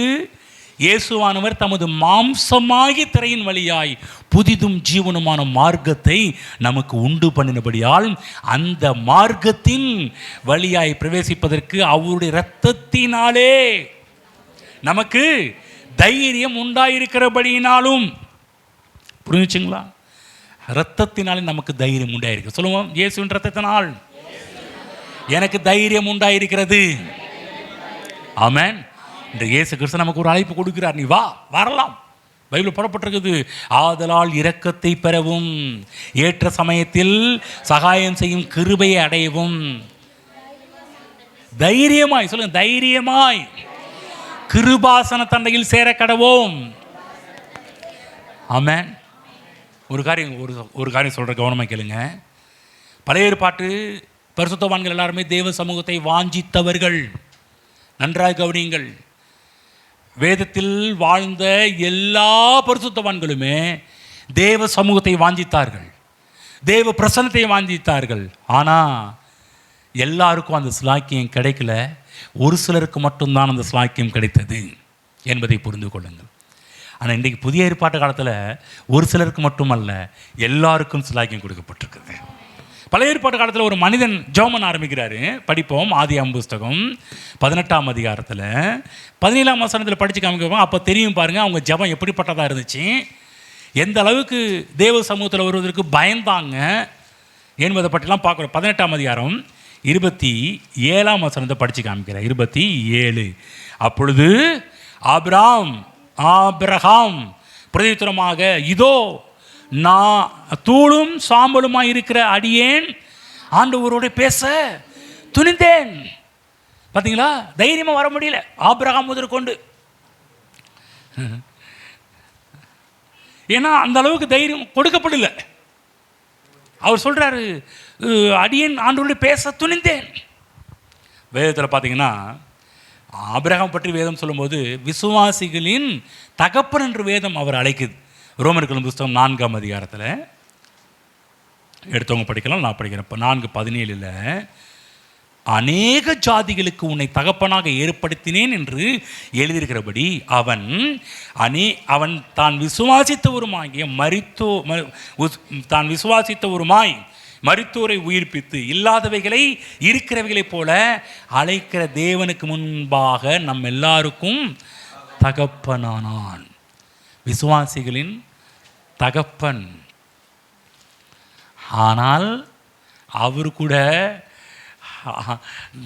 இயேசுவானவர் தமது மாம்சமாகி திரையின் வழியாய் புதிதும் ஜீவனுமான மார்க்கத்தை நமக்கு உண்டு பண்ணினபடியால் அந்த மார்க்கத்தின் வழியாய் பிரவேசிப்பதற்கு அவருடைய இரத்தத்தினாலே நமக்கு தைரியம் உண்டாயிருக்கிறபடியினாலும். புரிஞ்சுச்சுங்களா? இரத்தத்தினாலே நமக்கு தைரியம் உண்டாயிருக்கு. சொல்லுவோம், இயேசுவின் இரத்தத்தினால் எனக்கு தைரியம் உண்டாயிருக்கிறது. ஆமென். இந்த இயேசு கிறிஸ்து நமக்கு ஒரு அழைப்பு கொடுக்கிறார். நீ வா, வரலாம். பைபிள் புறப்பட்டிருக்குது. ஆதலால் இரக்கத்தை பெறவும் ஏற்ற சமயத்தில் சகாயம் செய்யும் கிருபையை அடையவும் தைரியமாய், சொல்லுங்க, தைரியமாய் கிருபாசன தண்டையில் சேர கடவோம். ஆமென். ஒரு காரியம் சொல்ற கவனமாக கேளுங்க. பழைய ஏற்பாட்டு பரிசுத்தவான்கள் எல்லாருமே தேவ சமூகத்தை வாஞ்சித்தவர்கள். நன்றாக கவனியுங்கள். வேதத்தில் வாழ்ந்த எல்லா பரிசுத்தவான்களுமே தேவ சமூகத்தை வாஞ்சித்தார்கள், தேவ பிரசன்னத்தை வாஞ்சித்தார்கள். ஆனால் எல்லாருக்கும் அந்த ஸ்லாக்கியம் கிடைக்கல. ஒரு சிலருக்கு மட்டும்தான் அந்த ஸ்லாக்கியம் கிடைத்தது என்பதை புரிந்து கொள்ளுங்கள். ஆனால் இன்றைக்கு புதிய ஏற்பாட்டு காலத்தில் ஒரு சிலருக்கு மட்டுமல்ல, எல்லாருக்கும் ஸ்லாக்கியம் கொடுக்கப்பட்டிருக்குது. பழைய ஏற்பாட்டு காலத்தில் ஒரு மனிதன் ஜெபம் ஆரம்பிக்கிறாரு. படிப்போம். ஆதியாகமம் புஸ்தகம் 18ஆம் அதிகாரத்தில் 17ஆம் வசனத்தில் படித்து காமிக்கிறோம். அப்போ தெரியும் பாருங்கள் அவங்க ஜெபம் எப்படிப்பட்டதாக இருந்துச்சு, எந்த அளவுக்கு தேவ சமூகத்தில் வருவதற்கு பயந்தாங்க என்பதை பற்றிலாம் பார்க்குறோம். 18ஆம் அதிகாரம் 27ஆம் வசனத்தை படித்து காமிக்கிறார். 27. அப்பொழுது ஆபிரகாம் பிரதித்திரமாக, இதோ நான் தூளும் சாம்பலுமாய் இருக்கிற அடியேன் ஆண்டவரோட பேச துணிந்தேன். பார்த்தீங்களா? தைரியமாக வர முடியல ஆபிரகாம் முதற்கொண்டு. ஏன்னா அந்த அளவுக்கு தைரியம் கொடுக்கப்படல. அவர் சொல்கிறாரு, அடியேன் ஆண்டவரோட பேச துணிந்தேன். வேதத்தில் பார்த்தீங்கன்னா ஆபிரகாம் பற்றி வேதம் சொல்லும்போது விசுவாசிகளின் தகப்பன் என்று வேதம் அவர் அழைக்குது. ரோமர்கள் புஸ்தகம் 4ஆம் அதிகாரத்தில் எடுத்தவங்க படிக்கலாம், நான் படிக்கிறேன். இப்போ 4:17 அநேக ஜாதிகளுக்கு உன்னை தகப்பனாக ஏற்படுத்தினேன் என்று எழுதியிருக்கிறபடி அவன் தான் விசுவாசித்தவருமாய் மரித்தோரை உயிர்ப்பித்து இல்லாதவைகளை இருக்கிறவைகளைப் போல அழைக்கிற தேவனுக்கு முன்பாக நம் எல்லாருக்கும் தகப்பனானான். விசுவாசிகளின் தகப்பன். ஆனால் அவர் கூட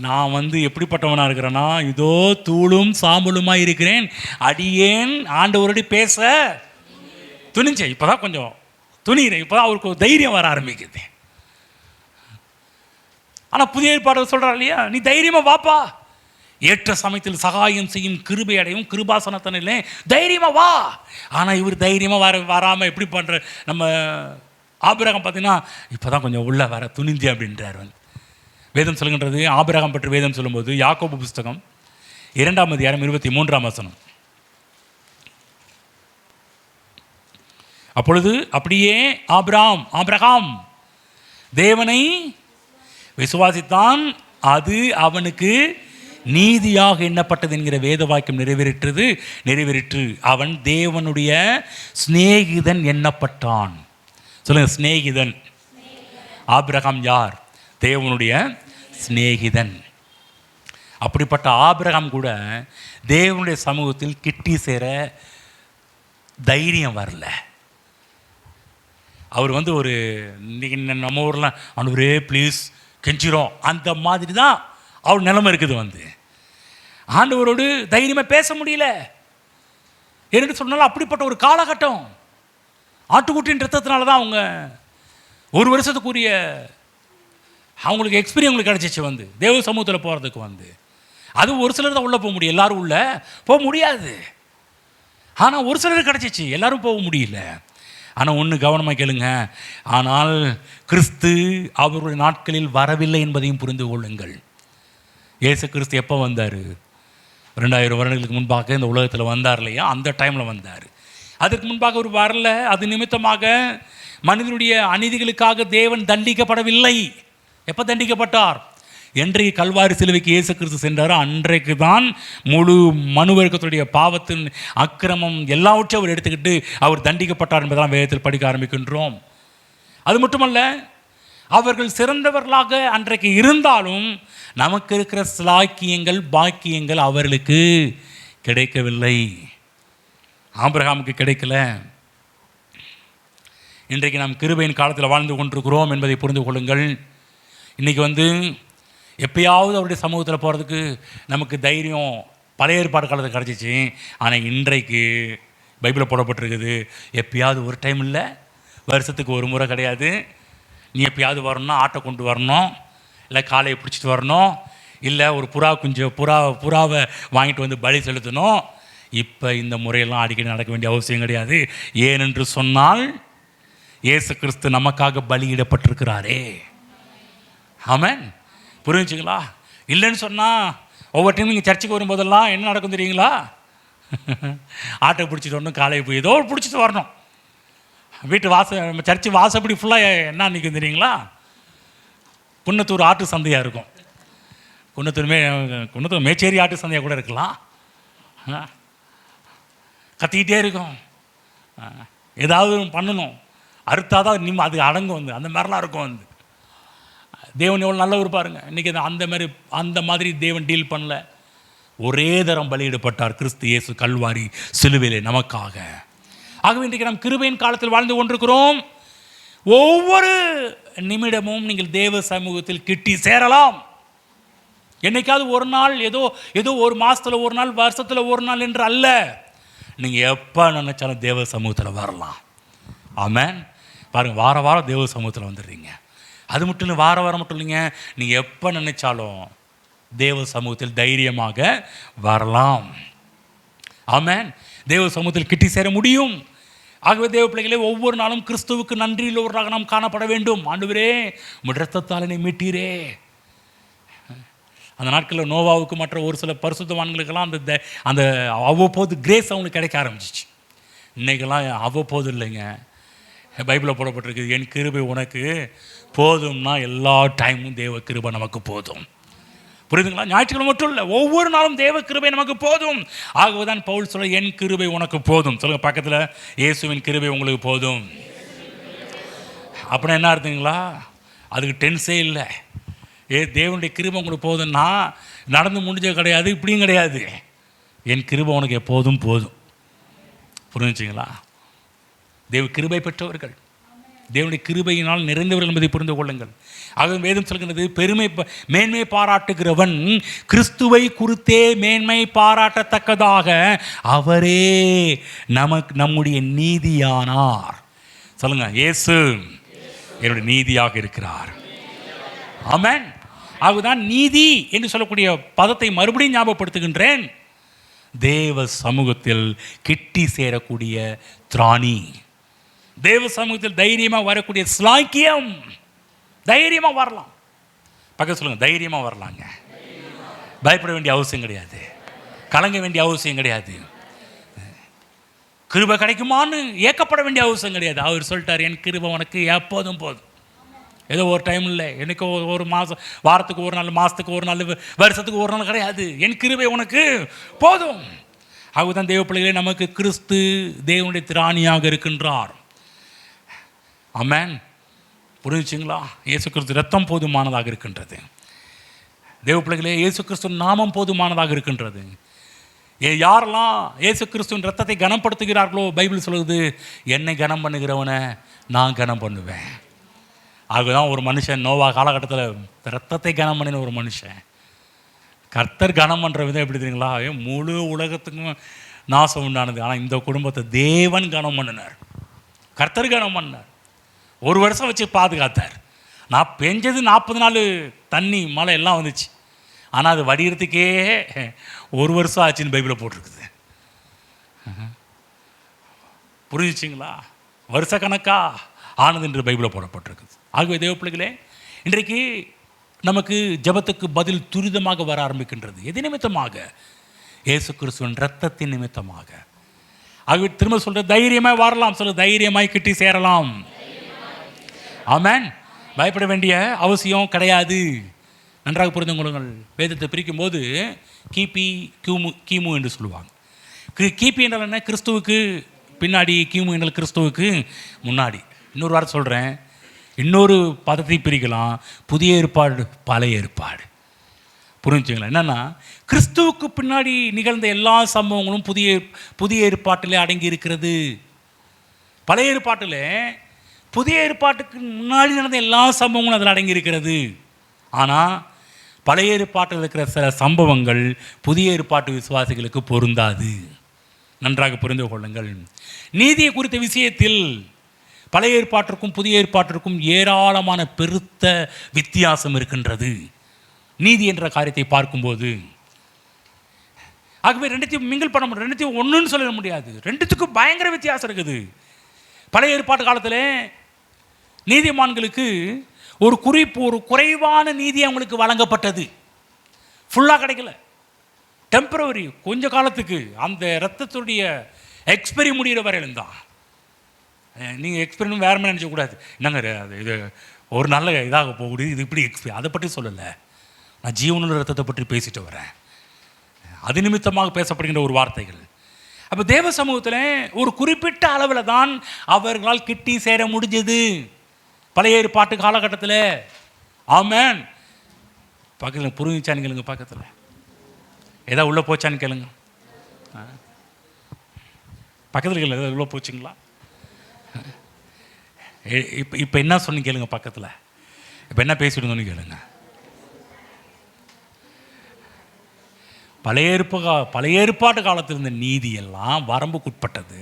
நான் எப்படிப்பட்டவனாக இருக்கிறேன்னா, இதோ தூளும் சாம்பலுமாய் இருக்கிறேன், அடியேன் ஆண்டவரோடு பேச துணிஞ்சேன். இப்போதான் கொஞ்சம் துணிகிறேன், இப்போதான் அவருக்கு ஒரு தைரியம் வர ஆரம்பிக்குது. ஆனால் புதிய ஏற்பாடு சொல்கிறார் இல்லையா, நீ தைரியமாக வாப்பா, ஏற்ற சமயத்தில் சகாயம் செய்யும் கிருபை அடையும் கிருபாசனத்திலே தைரியமாக வா. ஆனால் இவர் தைரியமாக வராமல் எப்படி பண்ணுற நம்ம ஆபிரகாம் பார்த்தீங்கன்னா இப்போ தான் கொஞ்சம் உள்ள வர துணிந்தி அப்படின்றார். வேதம் சொல்லுகின்றது. ஆபிரகாம் பற்றி வேதம் சொல்லும்போது யாக்கோபு புஸ்தகம் 2ஆம் அதிகாரம் 23ஆம் வசனம். அப்பொழுது அப்படியே ஆபிரகாம் தேவனை விசுவாசித்தான், அது அவனுக்கு நீதியாக எண்ணப்பட்டது என்கிற வேத வாக்கியம் நிறைவேறிற்று. அவன் தேவனுடைய சிநேகிதன் எண்ணப்பட்டான். சொல்லுங்க, சிநேகிதன். ஆபிரகாம் யார்? தேவனுடைய சிநேகிதன். அப்படிப்பட்ட ஆபிரகாம் கூட தேவனுடைய சமூகத்தில் கிட்டி சேர தைரியம் வரல. அவர் ஒரு நம்ம ஊரில் ஆண்டவரே ப்ளீஸ் கெஞ்சிரும் அந்த மாதிரி தான் அவர் நிலைமை இருக்குது. ஆண்டவரோடு தைரியமாக பேச முடியல. என்னென்னு சொன்னாலும் அப்படிப்பட்ட ஒரு காலகட்டம். ஆட்டுக்குட்டின் ரத்தத்தினால தான் அவங்க 1 வருஷத்துக்குரிய அவங்களுக்கு எக்ஸ்பீரியன்ஸ் கிடச்சிச்சு தேவ சமூகத்தில் போகிறதுக்கு. அது ஒரு சிலர் தான் உள்ளே போக முடியும், எல்லாரும் உள்ள போக முடியாது. ஆனால் ஒரு சிலர் கிடச்சிச்சு, எல்லாரும் போக முடியல. ஆனால் ஒன்று கவனமாக கேளுங்க, ஆனால் கிறிஸ்து அவருடைய நாட்களில் வரவில்லை என்பதையும் புரிந்து கொள்ளுங்கள். இயேசு கிறிஸ்து எப்போ வந்தார்? 2000 வருடங்களுக்கு முன்பாக இந்த உலகத்தில் வந்தார் இல்லையா? அந்த டைமில் வந்தார். அதற்கு முன்பாக ஒரு வரல. அது நிமித்தமாக மனிதனுடைய அநீதிகளுக்காக தேவன் தண்டிக்கப்படவில்லை. எப்போ தண்டிக்கப்பட்டார்? என்றைக்கு கல்வாரி சிலுவைக்கு இயேசு கிறிஸ்து சென்றாரோ அன்றைக்கு தான் முழு மனுவர்க்கத்துடைய பாவத்தின் அக்கிரமம் எல்லாவற்றையும் அவர் எடுத்துக்கிட்டு அவர் தண்டிக்கப்பட்டார் என்பதெல்லாம் வேதத்தில் படிக்க ஆரம்பிக்கின்றோம். அது மட்டுமல்ல, அவர்கள் சிறந்தவர்களாக அன்றைக்கு இருந்தாலும் நமக்கு இருக்கிற ஸ்லாக்கியங்கள் பாக்கியங்கள் அவர்களுக்கு கிடைக்கவில்லை. ஆபிரகாமுக்கு கிடைக்கல. இன்றைக்கு நாம் கிருபையின் காலத்தில் வாழ்ந்து கொண்டிருக்கிறோம் என்பதை புரிந்து கொள்ளுங்கள். இன்றைக்கி எப்பயாவது அவருடைய சமூகத்தில் போகிறதுக்கு நமக்கு தைரியம் பழைய ஏற்பாடு காலத்தில் கிடச்சிச்சு. ஆனால் இன்றைக்கு பைபிளில் போடப்பட்டிருக்குது, எப்பயாவது ஒரு டைம் இல்லை, வருஷத்துக்கு ஒரு முறை கிடையாது. நீ எப்பயாவது வரணும், ஆட்டை கொண்டு வரணும், இல்லை காலையை பிடிச்சிட்டு வரணும், இல்லை ஒரு புறாவை வாங்கிட்டு வந்து பலி செலுத்தணும். இப்போ இந்த முறையெல்லாம் அடிக்கடி நடக்க வேண்டிய அவசியம் கிடையாது. ஏனென்று சொன்னால் இயேசு கிறிஸ்து நமக்காக பலியிடப்பட்டிருக்கிறாரே. ஆமென். புரிஞ்சுங்களா? இல்லைன்னு சொன்னால் ஒவ்வொரு டைம் நீங்கள் சர்ச்சுக்கு வரும்போதெல்லாம் என்ன நடக்கும் தெரியுங்களா? ஆட்டை பிடிச்சிட்டு வரணும், காலையை போய் ஏதோ பிடிச்சிட்டு வரணும். வீட்டு நம்ம சர்ச்சு வாசப்படி ஃபுல்லாக என்ன நிற்கும் தெரியுங்களா? குன்னத்தூர் ஆட்டு சந்தையாக இருக்கும். குன்னத்தூர் மேச்சேரி ஆட்டு சந்தையாக கூட இருக்கலாம். கத்திக்கிட்டே இருக்கும், ஏதாவது பண்ணணும், அறுத்தாதான் அது அடங்கும். அந்த மாதிரிலாம் இருக்கும். தேவன் எவ்வளோ நல்லவர் பாருங்க. இன்றைக்கி அந்த மாதிரி தேவன் டீல் பண்ணல. ஒரே தரம் பலியிடப்பட்டார் கிறிஸ்து இயேசு கல்வாரி சிலுவையிலே நமக்காக. ஆகவே இன்றைக்கு நாம் கிருபையின் காலத்தில் வாழ்ந்து கொண்டிருக்கிறோம். ஒவ்வொரு நிமிடமும் நீங்கள் தேவ சமூகத்தில் கிட்டி சேரலாம். என்னைக்காவது ஒரு நாள், ஏதோ ஒரு மாதத்தில் ஒரு நாள், வருஷத்தில் ஒரு நாள் என்று அல்ல. நீங்கள் எப்போ நினைச்சாலும் தேவ சமூகத்தில் வரலாம். ஆமென். பாருங்கள், வார வாரம் தேவ சமூகத்தில் வந்துடுறீங்க. அது மட்டும் இல்லை, வார வாரம் மட்டும் இல்லைங்க, நீங்கள் எப்போ நினைச்சாலும் தேவ சமூகத்தில் தைரியமாக வரலாம். ஆமென். தேவ சமூகத்தில் கிட்டி சேர முடியும். ஆகவே தேவ பிள்ளைகளே, ஒவ்வொரு நாளும் கிறிஸ்துவுக்கு நன்றியுள்ளவராக நாம் காணப்பட வேண்டும். ஆண்டவரே, உம்முடைய இரத்தத்தால் என்னை மீட்டீரே. அந்த நாட்களில் நோவாவுக்கு மற்ற ஒரு சில பரிசுத்தவான்களுக்கெல்லாம் அந்த அவ்வப்போது கிரேஸ் அவங்களுக்கு கிடைக்க ஆரம்பிச்சிச்சு. இன்றைக்கெல்லாம் அவ்வப்போது இல்லைங்க. பைபிளில் போடப்பட்டிருக்கு, என் கிருபை உனக்கு போதும்னா எல்லா டைமும் தேவ கிருபை நமக்கு போதும். புரியுதுங்களா? ஞாயிற்றுக்கிழமை மட்டும் இல்லை, ஒவ்வொரு நாளும் தேவ கிருபை நமக்கு போதும். ஆகவே தான் பவுல் சொல்ல, என் கிருபை உனக்கு போதும். சொல்லுங்கள் பக்கத்தில், இயேசுவின் கிருபை உங்களுக்கு போதும். அப்படின்னா என்ன அர்த்தங்களா? அதுக்கு டென்ஸே இல்லை. தேவனுடைய கிருபை உங்களுக்கு போதும்னா நடந்து முடிஞ்ச கிடையாது, இப்படியும் கிடையாது. என் கிருபை உனக்கு எப்போதும் போதும். புரிஞ்சுங்களா? தேவ கிருபை பெற்றவர்கள், தேவனுடைய கிருபையினால் நிறைந்தவர்கள் என்பதை புரிந்து கொள்ளுங்கள். ஆக வேதம் சொல்கிறது, மேன்மை பாராட்டுகிறவன் கிறிஸ்துவை குறித்தே மேன்மை பாராட்டத்தக்கதாக அவரே நம்முடைய நீதியானார். சொல்லுங்க, இயேசு என்னுடைய நீதியாக இருக்கிறார். ஆமென். ஆகதான் நீதி என்று சொல்லக்கூடிய பதத்தை மறுபடியும் ஞாபகப்படுத்துகின்றேன். தேவ சமூகத்தில் கிட்டி சேரக்கூடிய திராணி, தேவ சமூகத்தில் தைரியமாக வரக்கூடிய ஸ்லாக்கியம். தைரியமாக வரலாம். பக்கத்து சொல்லுங்கள், தைரியமாக வரலாங்க. பயப்பட வேண்டிய அவசியம் கிடையாது, கலங்க வேண்டிய அவசியம் கிடையாது, கிருபை கிடைக்குமான்னு ஏக்கப்பட வேண்டிய அவசியம் கிடையாது. அவர் சொல்லிட்டார், என் கிருபை உனக்கு எப்போதும் போதும். ஏதோ ஒரு டைம் இல்லை, எனக்கு ஒரு மாதம், வாரத்துக்கு ஒரு நாள், மாதத்துக்கு ஒரு நாள், வருஷத்துக்கு ஒரு நாள் கிடையாது. என் கிருபை உனக்கு போதும். ஆகதான் தேவ பிள்ளைகளே, நமக்கு கிறிஸ்து தேவனுடைய திராணியாக இருக்கின்றார். ஆமென். புரிஞ்சுங்களா? இயேசு கிறிஸ்து ரத்தம் போதுமானதாக இருக்கின்றது. தேவ பிள்ளைகளே, இயேசு கிறிஸ்து நாமம் போதுமானதாக இருக்கின்றது. யாரெல்லாம் இயேசு கிறிஸ்துவின் ரத்தத்தை கனப்படுத்துகிறார்களோ, பைபிள் சொல்லுது, என்னை கனம் பண்ணுகிறவனை நான் கனம் பண்ணுவேன். ஆகதான் ஒரு மனுஷன் நோவா காலகட்டத்தில் ரத்தத்தை கனம் பண்ணின ஒரு மனுஷன், கர்த்தர் கனம் பண்ணுற விதம் எப்படி தெரியுங்களா? முழு உலகத்துக்கும் நாசம் உண்டானது. ஆனால் இந்த குடும்பத்தை தேவன் கனம் பண்ணினார், கர்த்தர் கனம் பண்ணார். 1 வருஷம் வச்சு பாதுகாத்தார். நான் பெஞ்சது 40 நாள் தண்ணி மழை எல்லாம் வந்துச்சு. ஆனால் அது வடிகிறதுக்கே 1 வருஷம் ஆச்சுன்னு பைபிளில் போட்டிருக்குது. புரிஞ்சிச்சிங்களா? வருஷ கணக்கா ஆனது என்று பைபிளில் போடப்பட்டிருக்குது. ஆகவே தேவ பிள்ளைகளே, இன்றைக்கு நமக்கு ஜெபத்துக்கு பதில் துரிதமாக வர ஆரம்பிக்கின்றது. எது நிமித்தமாக? இயேசு கிறிஸ்துவின் இரத்தத்தின் நிமித்தமாக. ஆகவே திரும்ப சொல்ற, தைரியமாய் வரலாம். சொல்ல, தைரியமாய் கிட்டி சேரலாம். ஆமென். பயப்பட வேண்டிய அவசியம் கிடையாது. நன்றாக புரிந்து கொள்ளுங்கள். வேதத்தை பிரிக்கும் போது கிபி கிமு என்று சொல்லுவாங்க. கிபி என்றால் என்ன? கிறிஸ்துவுக்கு பின்னாடி. கிமு என்றால் கிறிஸ்துவுக்கு முன்னாடி. இன்னொரு வாரம் சொல்கிறேன், இன்னொரு பதத்தை பிரிக்கலாம். புதிய ஏற்பாடு, பழைய ஏற்பாடு. புரிஞ்சுங்களா? என்னென்னா, கிறிஸ்துவுக்கு பின்னாடி நிகழ்ந்த எல்லா சம்பவங்களும் புதிய ஏற்பாட்டிலே அடங்கி இருக்கிறது. பழைய ஏற்பாட்டில் புதிய ஏற்பாட்டுக்கு முன்னாடி நடந்த எல்லா சம்பவங்களும் அதில் அடங்கி இருக்கிறது. ஆனால் பழைய ஏற்பாட்டில் இருக்கிற சில சம்பவங்கள் புதிய ஏற்பாட்டு விசுவாசிகளுக்கு பொருந்தாது. நன்றாக புரிந்து கொள்ளுங்கள். நீதியை குறித்த விஷயத்தில் பழைய ஏற்பாட்டிற்கும் புதிய ஏற்பாட்டிற்கும் ஏராளமான பெருத்த வித்தியாசம் இருக்கின்றது. நீதி என்ற காரியத்தை பார்க்கும்போது, ஆகவே ரெண்டுத்தையும் மிங்கிள் பண்ண முடியும், ரெண்டுத்தையும் ஒன்றுன்னு சொல்ல முடியாது. ரெண்டுத்துக்கும் பயங்கர வித்தியாசம் இருக்குது. பழைய ஏற்பாட்டு காலத்தில் நீதிமான்களுக்கு ஒரு குறைவான நீதி அவங்களுக்கு வழங்கப்பட்டது. ஃபுல்லாக கிடைக்கல, டெம்பரவரி, கொஞ்ச காலத்துக்கு. அந்த இரத்தத்துடைய எக்ஸ்பெரி முடிகிற வரையிலும் தான். நீங்கள் எக்ஸ்பெரிமெண்ட் வேறு மாதிரி நினச்சக்கூடாது. என்னங்க அது, இது ஒரு நல்ல இதாக போகக்கூடியது, இது இப்படி அதை பற்றி சொல்லலை. நான் ஜீவனுள்ள ரத்தத்தை பற்றி பேசிட்டு வரேன். அது நிமித்தமாக பேசப்படுகின்ற ஒரு வார்த்தைகள். அப்போ தேவ சமூகத்தில் ஒரு குறிப்பிட்ட அளவில் தான் அவர்களால் கிட்டி சேர முடிஞ்சது பழைய ஏற்பாட்டு காலகட்டத்தில். ஆமென். பக்கத்தில் புரிஞ்சான்னு கேளுங்க. பக்கத்தில் ஏதாவது உள்ளே போச்சான்னு கேளுங்க. பக்கத்தில் கேளுங்க, ஏதாவது உள்ளே போச்சுங்களா? இப்போ என்ன சொன்னீங்க கேளுங்க. பக்கத்தில் இப்போ என்ன பேசிட்டு கேளுங்க. பழைய ஏற்பாட்டு காலத்தில் இருந்த நீதி எல்லாம் வரம்புக்குட்பட்டது.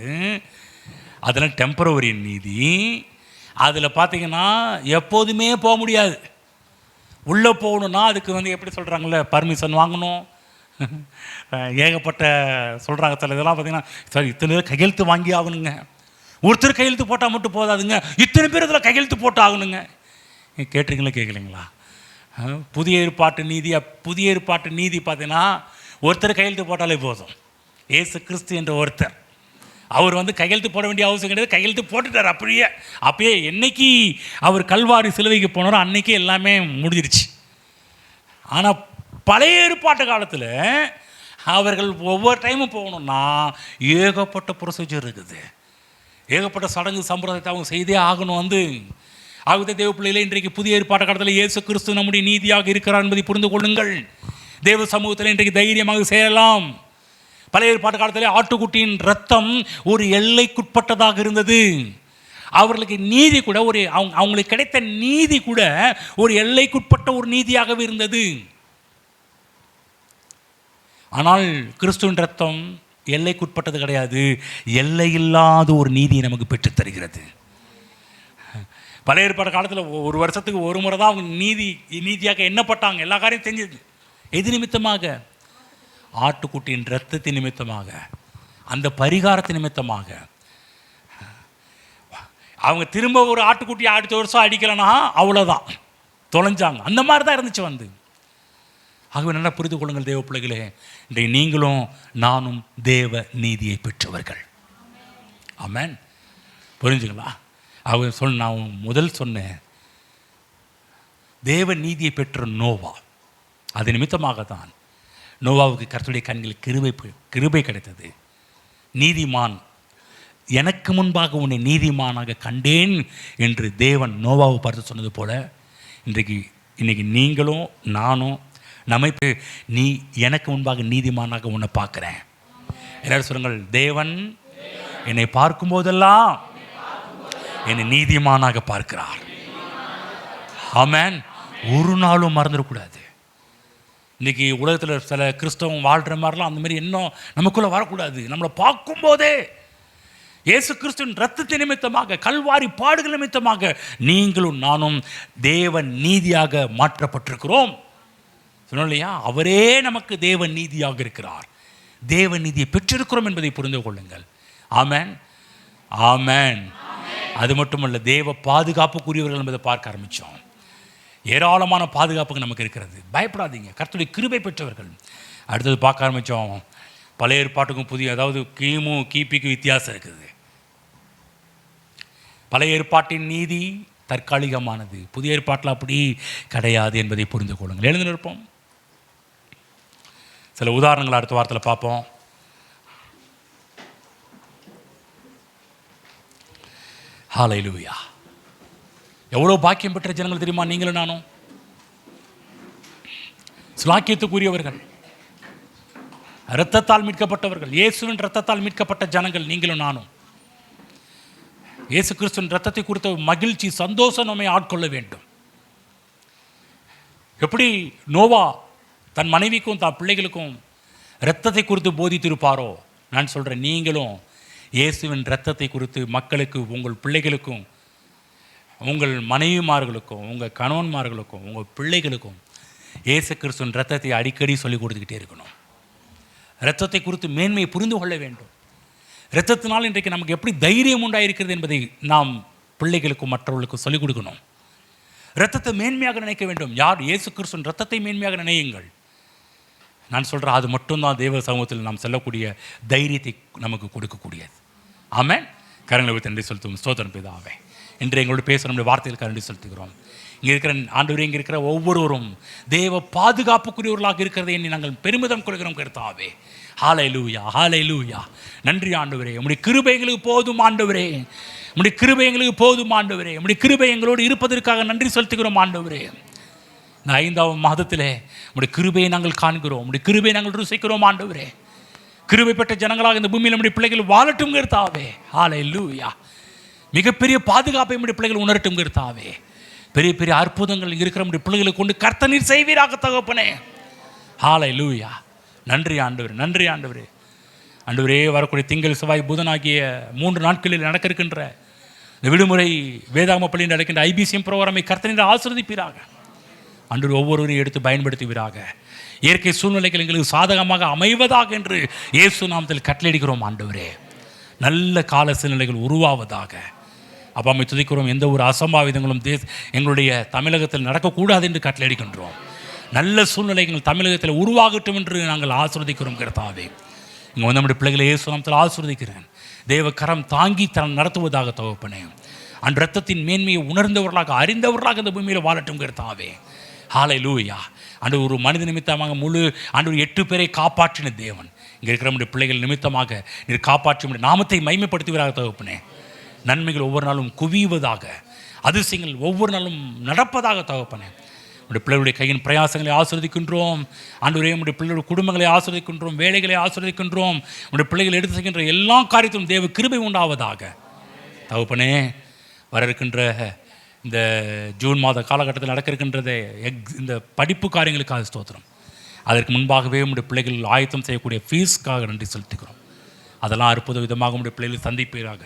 அதில் டெம்பரவரி நீதி. அதில் பார்த்தீங்கன்னா எப்போதுமே போக முடியாது. உள்ளே போகணுன்னா அதுக்கு எப்படி சொல்கிறாங்களே, பர்மிஷன் வாங்கணும். ஏகப்பட்ட சொல்கிறாங்க. சில இதெல்லாம் பார்த்தீங்கன்னா, சார் இத்தனை பேர் கையெழுத்து வாங்கி ஆகணுங்க. ஒருத்தர் கையெழுத்து போட்டால் மட்டும் போதாதுங்க, இத்தனை பேர் இதில் கையெழுத்து போட்டு ஆகணுங்க. கேட்டிருக்கீங்களா கேட்கலீங்களா? புதிய ஏற்பாட்டு நீதி பார்த்தீங்கன்னா ஒருத்தர் கையெழுத்து போட்டாலே போதும். ஏசு கிறிஸ்து என்ற ஒருத்தர், அவர் கையெழுத்து போட வேண்டிய அவசியம் கிடையாது. கையெழுத்து போட்டுட்டார். அப்பயே என்னைக்கு அவர் கல்வாரி சிலுவைக்கு போனாரோ அன்னைக்கே எல்லாமே முடிஞ்சிருச்சு. ஆனால் பழைய ஏற்பாட்டு காலத்தில் அவர்கள் ஒவ்வொரு டைமும் போகணுன்னா ஏகப்பட்ட ப்ரொசீஜர் இருக்குது. ஏகப்பட்ட சடங்கு சம்பிரதாயத்தை அவங்க செய்தே ஆகணும். ஆகுதே தேவ பிள்ளைகளே, இன்றைக்கு புதிய ஏற்பாட்டு காலத்தில் இயேசு கிறிஸ்து நம்முடைய நீதியாக இருக்கிறார் என்பதை புரிந்து கொள்ளுங்கள். தேவ சமூகத்தில் இன்றைக்கு தைரியமாக சேரலாம். பழைய ஏற்பாட்டு காலத்தில் ஆட்டுக்குட்டியின் ரத்தம் ஒரு எல்லைக்குட்பட்டதாக இருந்தது. அவர்களுக்கு நீதி கூட அவங்களுக்கு கிடைத்த நீதி கூட ஒரு எல்லைக்குட்பட்ட ஒரு நீதியாகவே இருந்தது. ஆனால் கிறிஸ்துவின் ரத்தம் எல்லைக்குட்பட்டது கிடையாது, எல்லையில்லாத ஒரு நீதியை நமக்கு பெற்றுத் தருகிறது. பழைய ஏற்பாடு காலத்தில் ஒரு வருஷத்துக்கு ஒரு முறை தான் அவங்க நீதியாக எண்ணப்பட்டாங்க. எல்லா காரியம் செஞ்சது எது நிமித்தமாக? ஆட்டுக்குட்டியின் இரத்தத்தின் நிமித்தமாக, அந்த பரிகாரத்தின் நிமித்தமாக. அவங்க திரும்ப ஒரு ஆட்டுக்குட்டியை அடுத்த வருஷம் அடிக்கலைன்னா அவ்வளோதான், தொலைஞ்சாங்க. அந்த மாதிரி தான் இருந்துச்சு. ஆகவே நல்லா புரிந்து கொள்ளுங்கள் தேவ பிள்ளைகளே, இன்றைக்கு நீங்களும் நானும் தேவ நீதியை பெற்றவர்கள். ஆமென். புரிஞ்சுங்களா? அவங்க நான் முதல் சொன்னேன், தேவ நீதியை பெற்ற நோவா, அது நிமித்தமாக தான் நோவாவுக்கு கர்த்தருடைய கண்களில் கிருபை கிடைத்தது. நீதிமான், எனக்கு முன்பாக உன்னை நீதிமானாக கண்டேன் என்று தேவன் நோவாவை பார்த்து சொன்னது போல இன்னைக்கு நீங்களும் நானும் நீ எனக்கு முன்பாக நீதிமானாக உன்னை பார்க்குறேன். எல்லாரும் சொல்லுங்கள், தேவன் என்னை பார்க்கும் போதெல்லாம் என்னை நீதிமானாக பார்க்கிறார். ஆமென். ஒரு நாளும் மறந்துடக்கூடாது. இன்றைக்கி உலகத்தில் சில கிறிஸ்தவம் வாழ்கிற மாதிரிலாம் அந்த மாதிரி இன்னும் நமக்குள்ளே வரக்கூடாது. நம்மளை பார்க்கும்போதே இயேசு கிறிஸ்துவின் இரத்தத்தின் நிமித்தமாக, கல்வாரி பாடுகள் நிமித்தமாக நீங்களும் நானும் தேவ நீதியாக மாற்றப்பட்டிருக்கிறோம். சொன்னோம் இல்லையா? அவரே நமக்கு தேவ நீதியாக இருக்கிறார். தேவ நீதியை பெற்றிருக்கிறோம் என்பதை புரிந்து கொள்ளுங்கள். ஆமென், ஆமென். அது மட்டுமல்ல, தேவ பாதுகாப்புக்குரியவர்கள் என்பதை பார்க்க ஆரம்பித்தோம். ஏராளமான பாதுகாப்புக்கு நமக்கு இருக்கிறது. பயப்படாதீங்க, கர்த்தருடைய கிருபை பெற்றவர்கள். அடுத்தது பார்க்க ஆரம்பித்தோம், பழைய ஏற்பாட்டுக்கும் புதிய, அதாவது கிபிக்கு வித்தியாசம் இருக்குது. பழைய ஏற்பாட்டின் நீதி தற்காலிகமானது, புதிய ஏற்பாட்டில் அப்படி கிடையாது என்பதை புரிந்து கொள்ளுங்கள். எழுந்து நிற்போம். சில உதாரணங்கள் அடுத்த வாரத்தில் பார்ப்போம். ஹல்லேலூயா. எவ்வளோ பாக்கியம் பெற்ற ஜனங்கள் தெரியுமா நீங்களும் நானும்? சுலாக்கியத்துக்குரியவர்கள், இரத்தத்தால் மீட்கப்பட்டவர்கள், இயேசுவின் இரத்தத்தால் மீட்கப்பட்ட ஜனங்கள் நீங்களும் நானும். இயேசு கிறிஸ்துவின் இரத்தத்தை குறித்த மகிழ்ச்சி, சந்தோஷம் நம்மை ஆட்கொள்ள வேண்டும். எப்படி நோவா தன் மனைவிக்கும் தன் பிள்ளைகளுக்கும் இரத்தத்தை குறித்து போதித்திருப்பாரோ, நான் சொல்கிறேன், நீங்களும் இயேசுவின் இரத்தத்தை குறித்து மக்களுக்கு, உங்கள் பிள்ளைகளுக்கும், உங்கள் மனைவிமார்களுக்கும், உங்கள் கணவன்மார்களுக்கும், உங்கள் பிள்ளைகளுக்கும் இயேசு கிறிஸ்துவின் இரத்தத்தை அடிக்கடி சொல்லிக் கொடுத்துக்கிட்டே இருக்கணும். இரத்தத்தை குறித்து மேன்மையை புரிந்து கொள்ள வேண்டும். இரத்தத்தினால் இன்றைக்கு நமக்கு எப்படி தைரியம் உண்டாயிருக்கிறது என்பதை நாம் பிள்ளைகளுக்கும் மற்றவர்களுக்கும் சொல்லிக் கொடுக்கணும். இரத்தத்தை மேன்மையாக நினைக்க வேண்டும். யார்? இயேசு கிறிஸ்துவின் இரத்தத்தை மேன்மையாக நினையுங்கள். நான் சொல்கிறேன், அது மட்டும்தான் தேவ சமூகத்தில் நாம் செல்லக்கூடிய தைரியத்தை நமக்கு கொடுக்கக்கூடியது. ஆமென். கரங்களை வைத்து நன்றி செலுத்துவோம். ஸ்தோத்திரம் பிதாவே. இன்று எங்களோடு பேச நம்முடைய வார்த்தைகளுக்கு நன்றி செலுத்துகிறோம். இங்கே இருக்கிற ஆண்டவரே, இங்கே இருக்கிற ஒவ்வொருவரும் தேவ பாதுகாப்புக்குரியவர்களாக இருக்கிறதை எண்ணி நாங்கள் பெருமிதம் கொள்கிறோம் கர்த்தாவே. ஹல்லேலூயா, ஹல்லேலூயா. நன்றி ஆண்டவரே. உம்முடைய கிருபை எங்களுக்கு போதும் ஆண்டவரே. உம்முடைய கிருபை எங்களுக்கு போதும் ஆண்டவரே. உம்முடைய கிருபை எங்களோடு இருப்பதற்காக நன்றி செலுத்துகிறோம் ஆண்டவரே. இந்த 5ஆம் மாதத்திலே உம்முடைய கிருபையை நாங்கள் காண்கிறோம். உம்முடைய கிருபையை நாங்கள் ருசிக்கிறோம் ஆண்டவரே. கிருபை பெற்ற ஜனங்களாக இந்த பூமியில் நம்முடைய பிள்ளைகள் வாழட்டும் கர்த்தாவே. ஹல்லேலூயா. மிகப்பெரிய பாதுகாப்பை நம்முடைய பிள்ளைகள் உணரட்டும் கர்த்தாவே. பெரிய பெரிய அற்புதங்கள் இங்கே இருக்கிற நம்முடைய பிள்ளைகளை கொண்டு கர்த்தர் நீர் செய்வீராக தகப்பனே. ஹல்லேலூயா. நன்றி ஆண்டவரே, நன்றி ஆண்டவரே. ஆண்டவரே, வரக்கூடிய திங்கள், செவ்வாய், புதன் ஆகிய 3 நாட்களில் நடக்க இருக்கின்ற இந்த விடுமுறை வேதாகம பள்ளியில் நடக்கின்ற IBCM ப்ரோக்ராமை கர்த்தர் நீர் ஆசீர்வதிப்பீராக. ஆண்டவர் ஒவ்வொருவரையும் எடுத்து பயன்படுத்துவீராக. இயற்கை சூழ்நிலைகள் எங்களுக்கு சாதகமாக அமைவதாக என்று இயேசு நாமத்தில் கட்டளையிடுகிறோம் ஆண்டவரே. நல்ல கால சூழ்நிலைகள் உருவாவதாக. அப்பாமை துதிக்கிறோம். எந்த ஒரு அசம்பாவிதங்களும் எங்களுடைய தமிழகத்தில் நடக்கக்கூடாது என்று கட்டளையிடுகின்றோம். நல்ல சூழ்நிலைகள் தமிழகத்தில் உருவாகட்டும் என்று நாங்கள் ஆசீர்வதிக்கிறோம் கர்த்தாவே. இங்கே வந்து நம்முடைய பிள்ளைகளை இயேசு நாமத்தில் ஆசீர்வதிக்கிறேன். தேவ கரம் தாங்கி நடத்துவதாக தகப்பனே. அந்த இரத்தத்தின் மேன்மையை உணர்ந்தவர்களாக, அறிந்தவர்களாக இந்த பூமியில் வாழட்டும் கர்த்தாவே. ஹல்லேலூயா. அன்று ஒரு மனித நிமித்தமாக முழு ஆண்டு 8 பேரை காப்பாற்றின தேவன் இங்கே இருக்கிற நம்முடைய பிள்ளைகள் நிமித்தமாக நீர் காப்பாற்றி நாமத்தை மைமைப்படுத்துவதாக தகப்பனே. நன்மைகள் ஒவ்வொரு நாளும் குவிவதாக, அதிசயங்கள் ஒவ்வொரு நாளும் நடப்பதாக தகப்பனே. நம்முடைய பிள்ளைகளுடைய கையின் பிரயாசங்களை ஆசீர்வதிக்கின்றோம் ஆண்டவரே. நம்முடைய பிள்ளைகளுடைய குடும்பங்களை ஆசீர்வதிக்கின்றோம், வேலைகளை ஆசீர்வதிக்கின்றோம். நம்முடைய பிள்ளைகள் எடுத்து செய்கின்ற எல்லா காரியத்திலும் தேவ கிருபை உண்டாவதாக தகப்பனே. வர இருக்கின்ற இந்த ஜூன் மாத காலகட்டத்தில் நடக்க இருக்கின்றதை இந்த படிப்பு காரியங்களுக்காக ஸ்தோத்திரம். அதற்கு முன்பாகவே நம்முடைய பிள்ளைகள் ஆயத்தம் செய்யக்கூடிய ஃபீஸ்க்காக நன்றி செலுத்துகிறோம். அதெல்லாம் அற்புத விதமாக நம்முடைய பிள்ளைகள் சந்திப்பீராக.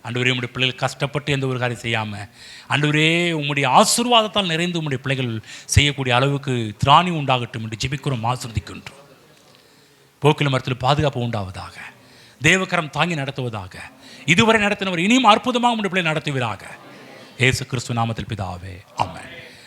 ஆண்டவரே, உம்முடைய பிள்ளைகள் கஷ்டப்பட்டு எந்த ஒரு காரியம் செய்யாமல் ஆண்டவரே உம்முடைய ஆசீர்வாதத்தால் நிறைந்து உம்முடைய பிள்ளைகள் செய்யக்கூடிய அளவுக்கு திராணி உண்டாகட்டும் என்று ஜெபிக்கிறோம், ஆசீர்வதிக்கின்றோம். போக்கில் மரத்தில் பாதுகாப்பு உண்டாவதாக, தேவக்கரம் தாங்கி நடத்துவதாக, இதுவரை நடத்தினவர் இனியும் அற்புதமாக உம்முடைய பிள்ளை நடத்துவீராக. இயேசு கிறிஸ்து நாமத்தில் பிதாவே, ஆமென்.